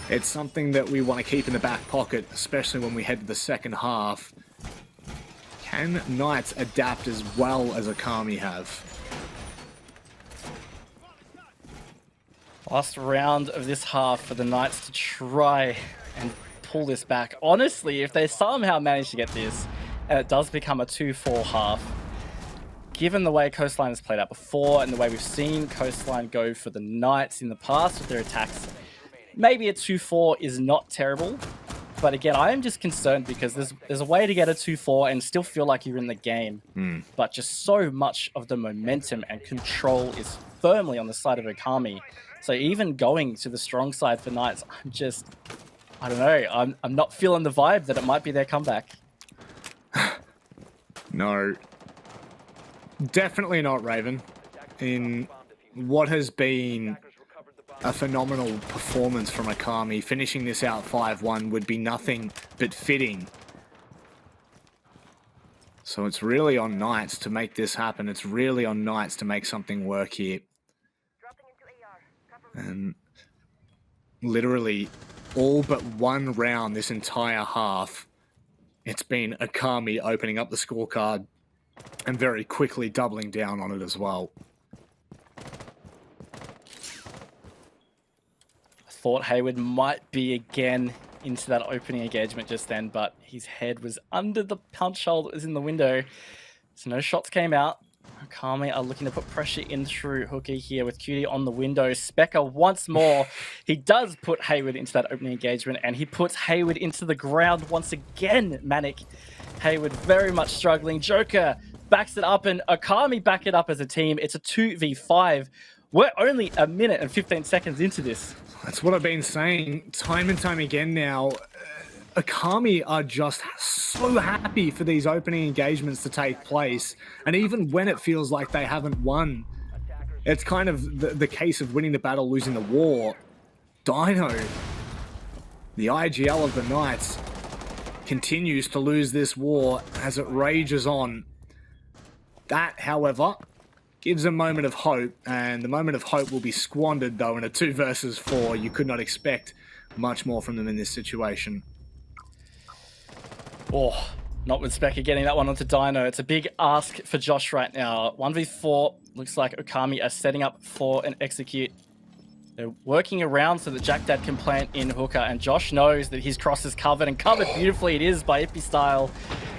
it's something that we want to keep in the back pocket, especially when we head to the second half. Can Knights adapt as well as Okami have? Last round of this half for the Knights to try and pull this back. Honestly, if they somehow manage to get this, and it does become a 2-4 half, given the way Coastline has played out before and the way we've seen Coastline go for the Knights in the past with their attacks, maybe a 2-4 is not terrible. But again, I am just concerned because there's a way to get a 2-4 and still feel like you're in the game. But just so much of the momentum and control is firmly on the side of Okami. So even going to the strong side for Knights, I don't know, I'm not feeling the vibe that it might be their comeback. No. Definitely not, Raven. In what has been a phenomenal performance from Okami, finishing this out 5-1 would be nothing but fitting. So it's really on Knights to make this happen. It's really on Knights to make something work here. And literally all but one round this entire half, it's been Okami opening up the scorecard and very quickly doubling down on it as well. Thought Hayward might be again into that opening engagement just then, but his head was under the punch hole that was in the window. So no shots came out. Okami are looking to put pressure in through Hooky here with Cutie on the window. Specker once more. He does put Hayward into that opening engagement, and he puts Hayward into the ground once again, Manic. Hayward very much struggling. Joker backs it up, and Okami back it up as a team. It's a 2v5. We're only a minute and 15 seconds into this. That's what I've been saying time and time again now. Okami are just so happy for these opening engagements to take place. And even when it feels like they haven't won, it's kind of the case of winning the battle, losing the war. Dino the IGL of the Knights continues to lose this war as it rages on. That, however, gives a moment of hope, and the moment of hope will be squandered, though, in a 2 versus 4. You could not expect much more from them in this situation. Oh, not with Specker getting that one onto Dino. It's a big ask for Josh right now. 1v4, looks like Okami are setting up for an execute. They're working around so that Jack Dad can plant in hooker, and Josh knows that his cross is covered, and covered beautifully it is by Ippy Style.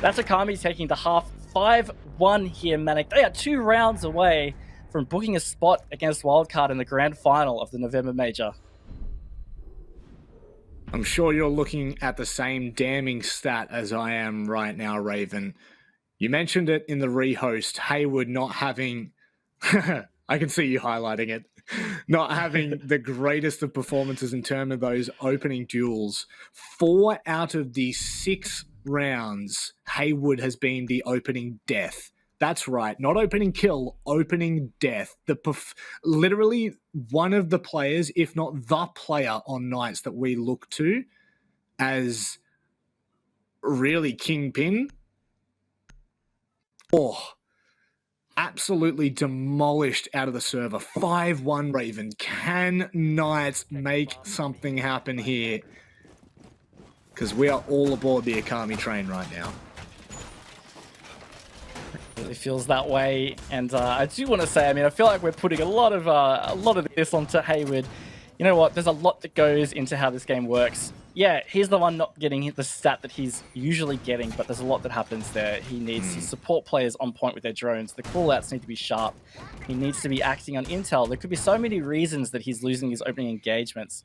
That's Okami taking the half 5-1 here, Manic. They are 2 rounds away from booking a spot against Wildcard in the grand final of the November Major. I'm sure you're looking at the same damning stat as I am right now, Raven. You mentioned it in the rehost, Hayward not having... I can see you highlighting it. Not having the greatest of performances in terms of those opening duels. 4 out of the 6 rounds, Hayward has been the opening death. That's right, not opening kill, opening death. Literally one of the players, if not the player on Knights that we look to as really kingpin. Oh, absolutely demolished out of the server. 5-1 Raven. Can Knights make something happen here? Because we are all aboard the Okami train right now. Really feels that way, and I do want to say, I mean, I feel like we're putting a lot of this onto Hayward. You know what? There's a lot that goes into how this game works. Yeah, he's the one not getting the stat that he's usually getting, but there's a lot that happens there. He needs to support players on point with their drones. The callouts need to be sharp. He needs to be acting on intel. There could be so many reasons that he's losing his opening engagements.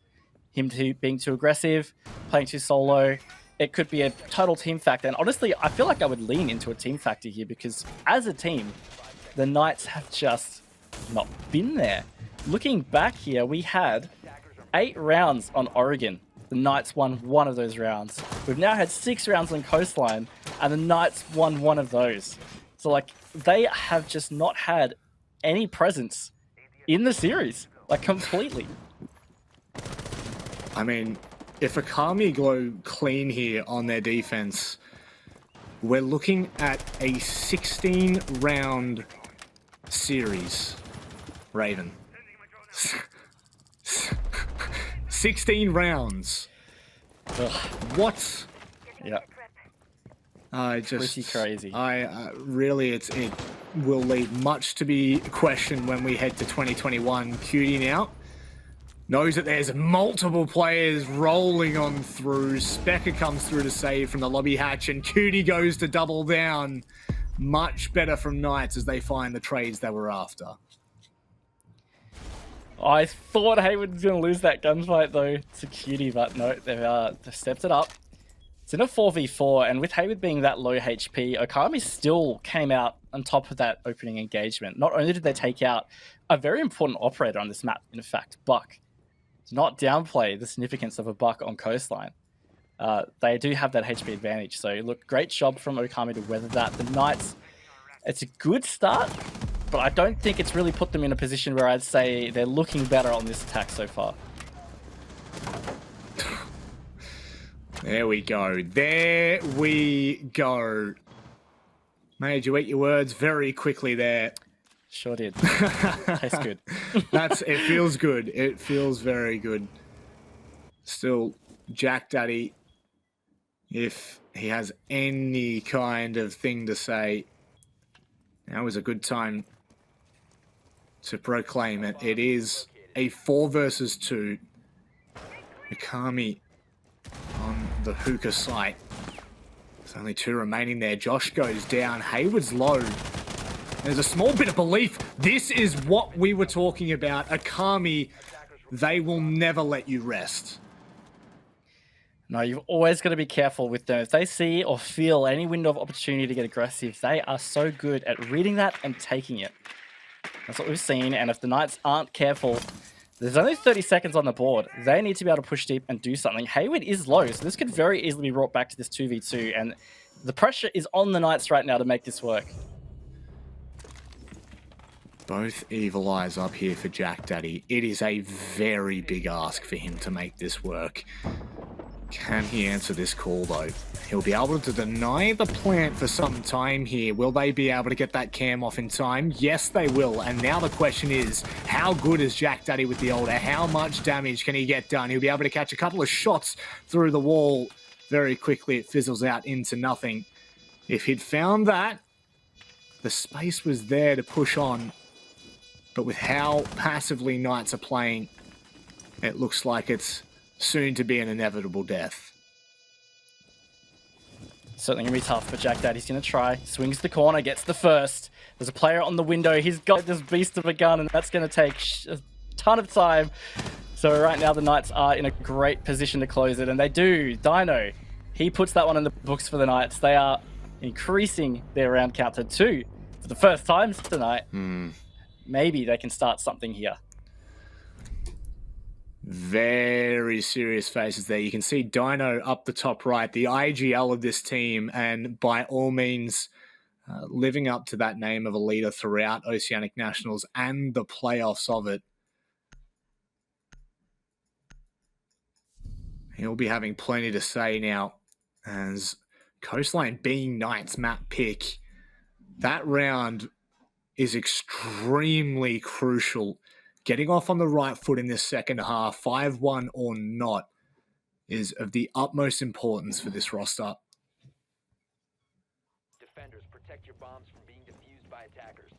Him being too aggressive, playing too solo. It could be a total team factor. And honestly, I feel like I would lean into a team factor here because as a team, the Knights have just not been there. Looking back here, we had 8 rounds on Oregon. The Knights won 1 of those rounds. We've now had 6 rounds on Coastline, and the Knights won 1 of those. So, like, they have just not had any presence in the series, like, completely. I mean, if Okami go clean here on their defense, we're looking at a 16-round series, Raven. 16 rounds. Ugh. What? Yeah. Pretty crazy. Really, it will leave much to be questioned when we head to 2021. Cutie now knows that there's multiple players rolling on through. Specker comes through to save from the lobby hatch, and Cutie goes to double down. Much better from Knights as they find the trades they were after. I thought Hayward was going to lose that gunfight, though, to Cutie, but no, they've stepped it up. It's in a 4v4, and with Hayward being that low HP, Okami still came out on top of that opening engagement. Not only did they take out a very important operator on this map, in fact, Buck. Do not downplay the significance of a Buck on Coastline. They do have that HP advantage, so look, great job from Okami to weather that. The Knights, it's a good start, but I don't think it's really put them in a position where I'd say they're looking better on this attack so far. There we go. There we go. Made you eat your words very quickly there. Sure did. Tastes good. It feels good. It feels very good. Still, Jack Daddy, if he has any kind of thing to say, now is a good time to proclaim it. It is a 4 versus 2. Okami on the hookah site. There's only 2 remaining there. Josh goes down. Hayward's low. There's a small bit of belief. This is what we were talking about. Okami, they will never let you rest. No, you've always got to be careful with them. If they see or feel any window of opportunity to get aggressive, they are so good at reading that and taking it. That's what we've seen, and if the Knights aren't careful, there's only 30 seconds on the board. They need to be able to push deep and do something. Hayward is low, so this could very easily be brought back to this 2v2, and the pressure is on the Knights right now to make this work. Both evil eyes up here for Jack Daddy. It is a very big ask for him to make this work. Can he answer this call, though? He'll be able to deny the plant for some time here. Will they be able to get that cam off in time? Yes, they will. And now the question is, how good is Jack Daddy with the older? How much damage can he get done? He'll be able to catch a couple of shots through the wall. Very quickly, it fizzles out into nothing. If he'd found that, the space was there to push on. But with how passively Knights are playing, it looks like it's soon to be an inevitable death. Certainly going to be tough, but Jack Daddy's going to try. Swings the corner, gets the first. There's a player on the window. He's got this beast of a gun, and that's going to take a ton of time. So right now, the Knights are in a great position to close it, and they do. Dino, he puts that one in the books for the Knights. They are increasing their round count to 2 for the first time tonight. Maybe they can start something here. Very serious faces there. You can see Dino up the top right, the IGL of this team, and by all means living up to that name of a leader throughout Oceanic Nationals and the playoffs of it. He'll be having plenty to say now as Coastline being Knights map pick. That round is extremely crucial. Getting off on the right foot in this second half, 5-1 or not, is of the utmost importance for this roster. Defenders, protect your bombs from being defused by attackers.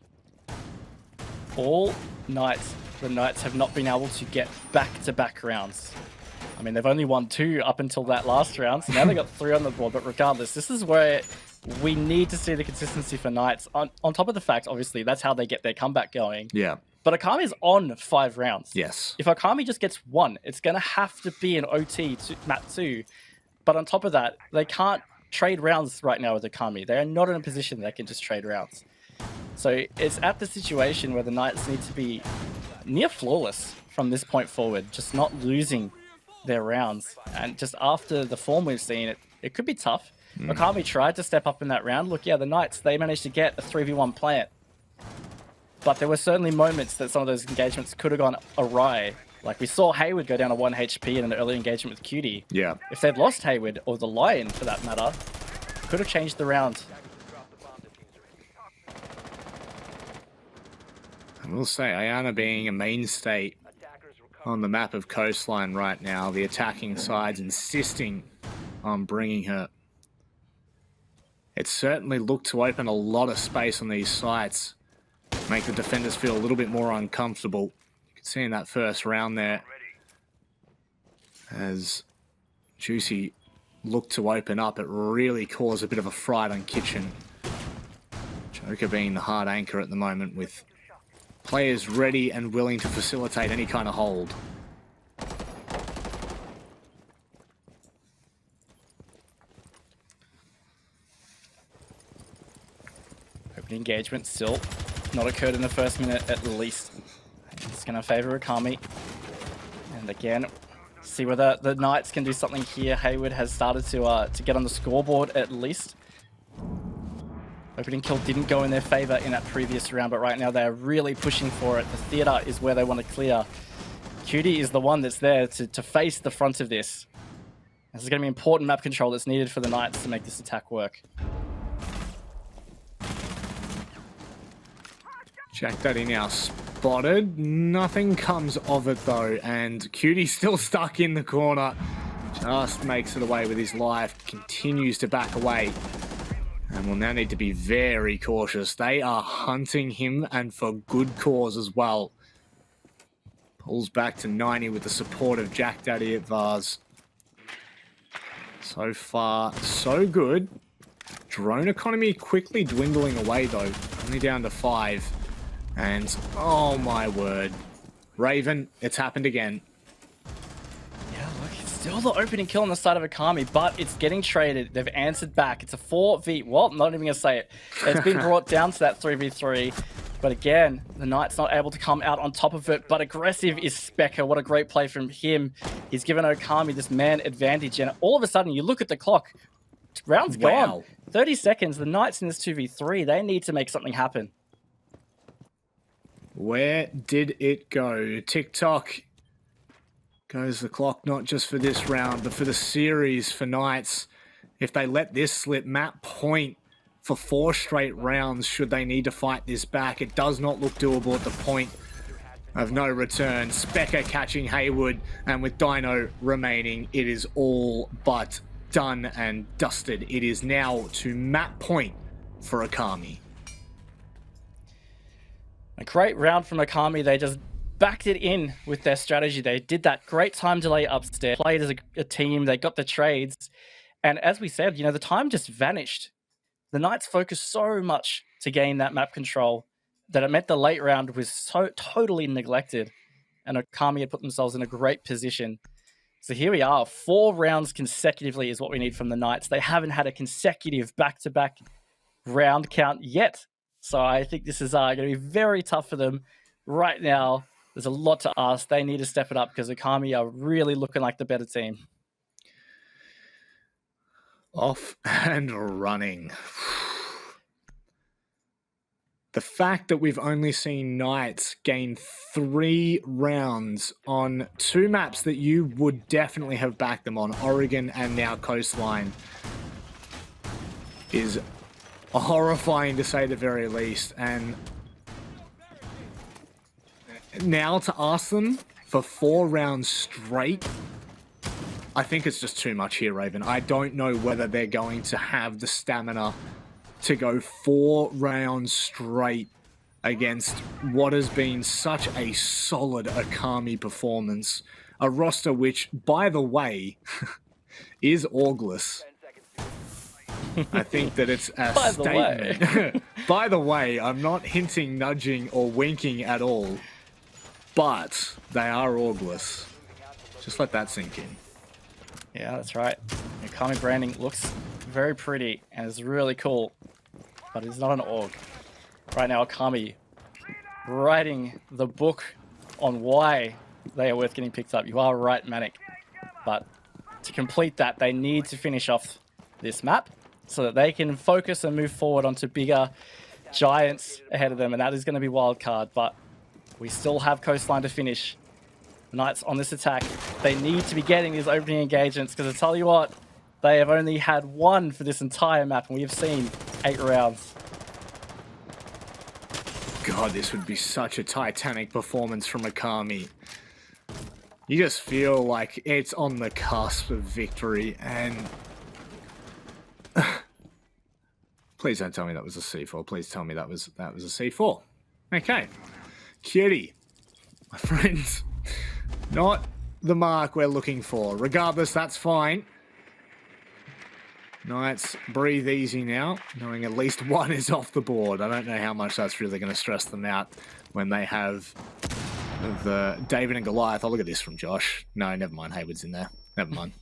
All Knights, the Knights have not been able to get back-to-back rounds. I mean, they've only won 2 up until that last round, so now they got 3 on the board. But regardless, this is where we need to see the consistency for Knights. On top of the fact, obviously, that's how they get their comeback going. Yeah. But Okami's on 5 rounds. Yes. If Okami just gets 1, it's going to have to be an OT to map 2. But on top of that, they can't trade rounds right now with Okami. They are not in a position they can just trade rounds. So it's at the situation where the Knights need to be near flawless from this point forward, just not losing their rounds. And just after the form we've seen, it could be tough. Okami tried to step up in that round. Look, yeah, the Knights, they managed to get a 3v1 plant. But there were certainly moments that some of those engagements could have gone awry. Like we saw Hayward go down to 1 HP in an early engagement with Cutie. Yeah. If they'd lost Hayward, or the Lion for that matter, could have changed the round. I will say, Ayana being a mainstay on the map of Coastline right now, the attacking side's insisting on bringing her. It certainly looked to open a lot of space on these sites. Make the defenders feel a little bit more uncomfortable. You can see in that first round there, as Juicy looked to open up, it really caused a bit of a fright on Kitchen. Joker being the hard anchor at the moment, with players ready and willing to facilitate any kind of hold. Open engagement still not occurred in the first minute at least. It's going to favor Okami. And again, see whether the Knights can do something here. Hayward has started to get on the scoreboard at least. Opening kill didn't go in their favor in that previous round, but right now they're really pushing for it. The theater is where they want to clear. Cutie is the one that's there to face the front of this. This is going to be important map control that's needed for the Knights to make this attack work. Jack Daddy now spotted. Nothing comes of it though, and Cutie still stuck in the corner. Just makes it away with his life, continues to back away. And will now need to be very cautious. They are hunting him, and for good cause as well. Pulls back to 90 with the support of Jack Daddy at Vars. So far, so good. Drone economy quickly dwindling away though. Only down to 5. And, oh my word. Raven, it's happened again. Yeah, look, it's still the opening kill on the side of Okami, but it's getting traded. They've answered back. It's a 4v... Well, not even going to say it. It's been brought down to that 3v3. But again, the Knight's not able to come out on top of it. But aggressive is Specker. What a great play from him. He's given Okami this man advantage. And all of a sudden, you look at the clock. Round's gone. 30 seconds. The Knights in this 2v3, they need to make something happen. Where did it go? TikTok goes the clock, not just for this round, but for the series for Knights. If they let this slip, map point for 4 straight rounds should they need to fight this back. It does not look doable at the point of no return. Specker catching Haywood, and with Dino remaining, it is all but done and dusted. It is now to map point for Okami. A great round from Okami. They just backed it in with their strategy. They did that great time delay upstairs, played as a team, they got the trades. And as we said, the time just vanished. The Knights focused so much to gain that map control that it meant the late round was so totally neglected. And Okami had put themselves in a great position. So here we are. 4 rounds consecutively is what we need from the Knights. They haven't had a consecutive back-to-back round count yet. So I think this is going to be very tough for them right now. There's a lot to ask. They need to step it up because Okami are really looking like the better team. Off and running. The fact that we've only seen Knights gain 3 rounds on 2 maps that you would definitely have backed them on, Oregon and now Coastline, is horrifying to say the very least. And now to ask them for 4 rounds straight, I think it's just too much here, Raven. I don't know whether they're going to have the stamina to go 4 rounds straight against what has been such a solid Okami performance. A roster which, by the way, is orgless. I think that it's a statement. By the way, I'm not hinting, nudging, or winking at all, but they are orgless. Just let that sink in. Yeah, that's right. Okami branding looks very pretty and is really cool, but it's not an org. Right now, Okami writing the book on why they are worth getting picked up. You are right, Manic. But to complete that, they need to finish off this map so that they can focus and move forward onto bigger giants ahead of them, and that is going to be Wildcard. But we still have Coastline to finish. Knights on this attack, they need to be getting these opening engagements, because I tell you what, they have only had 1 for this entire map, and we have seen 8 rounds. God, this would be such a titanic performance from Okami. You just feel like it's on the cusp of victory, and please don't tell me that was a C4. Please tell me that was a C4. Okay, Cutie, my friends. Not the mark we're looking for. Regardless, that's fine. Knights breathe easy now, knowing at least 1 is off the board. I don't know how much that's really going to stress them out when they have the David and Goliath. Oh, look at this from Josh. No, never mind. Haywood's in there. Never mind.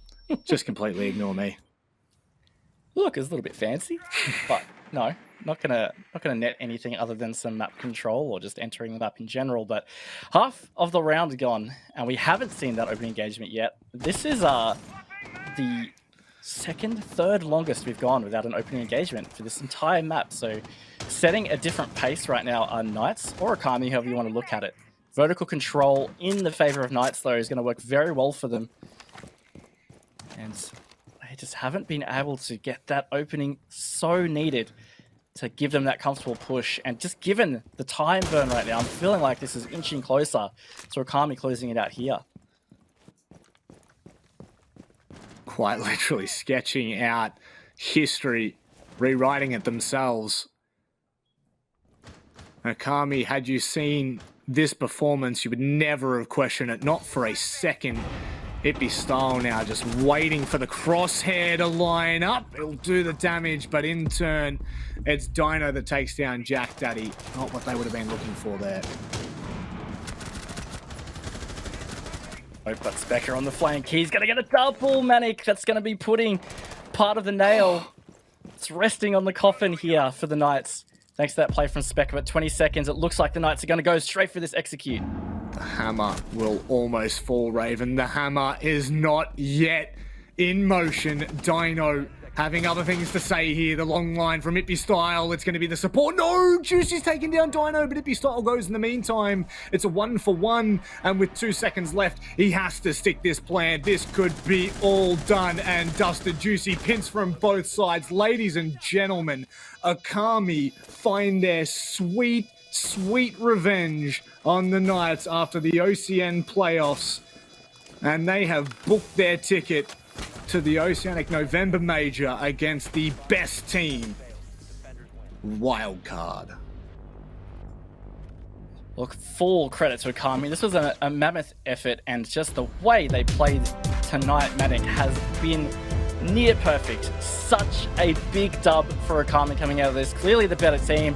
Just completely ignore me. Look, it's a little bit fancy, but no, not gonna net anything other than some map control or just entering the map in general. But half of the round gone, and we haven't seen that opening engagement yet. This is the third longest we've gone without an opening engagement for this entire map. So setting a different pace right now are Knights, or Okami, however you want to look at it. Vertical control in the favor of Knights, though, is going to work very well for them. And they just haven't been able to get that opening so needed to give them that comfortable push. And just given the time burn right now, I'm feeling like this is inching closer to Okami closing it out here. Quite literally sketching out history, rewriting it themselves. Okami, had you seen this performance, you would never have questioned it, not for a second. Ippy style now, just waiting for the crosshair to line up. It'll do the damage, but in turn, it's Dino that takes down Jack Daddy. Not what they would have been looking for there. Oh, but Specker on the flank. He's going to get a double, Manic. That's going to be putting part of the nail. It's resting on the coffin here for the Knights. Thanks to that play from Specker, but 20 seconds. It looks like the Knights are going to go straight for this execute. The hammer will almost fall, Raven. The hammer is not yet in motion. Dino having other things to say here. The long line from Ippy Style. It's going to be the support. No, Juicy's taking down Dino, but Ippy Style goes in the meantime. It's a 1-for-1, and with 2 seconds left, he has to stick this plan. This could be all done and dusted. Juicy pins from both sides. Ladies and gentlemen, Okami find their sweet revenge on the Knights after the Oceania playoffs, and they have booked their ticket to the Oceanic November Major against the best team, Wildcard. Look, full credit to Okami. This was a mammoth effort, and just the way they played tonight, Matic, has been near perfect. Such a big dub for Okami coming out of this. Clearly the better team.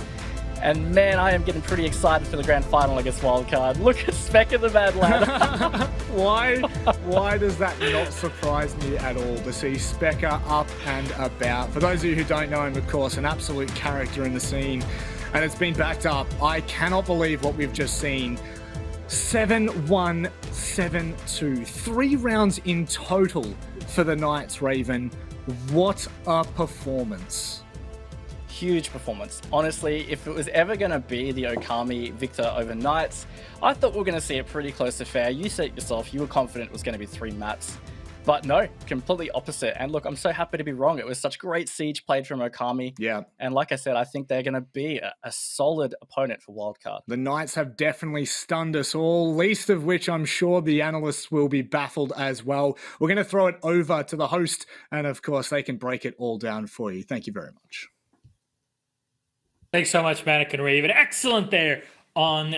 And man, I am getting pretty excited for the grand final against Wildcard. Look at Speck in the bad lad. Why does that not surprise me at all to see Specker up and about? For those of you who don't know him, of course, an absolute character in the scene. And it's been backed up. I cannot believe what we've just seen. 7-1, 7-2. 3 rounds in total for the Knights, Raven. What a performance. Huge performance. Honestly, if it was ever going to be the Okami victor over Knights, I thought we were going to see it pretty close to fair. You said it yourself, you were confident it was going to be 3 maps. But no, completely opposite. And look, I'm so happy to be wrong. It was such great siege played from Okami. Yeah. And like I said, I think they're going to be a solid opponent for Wildcard. The Knights have definitely stunned us all, least of which I'm sure the analysts will be baffled as well. We're going to throw it over to the host, and of course, they can break it all down for you. Thank you very much. Thanks so much, Matic and Raven. Excellent there on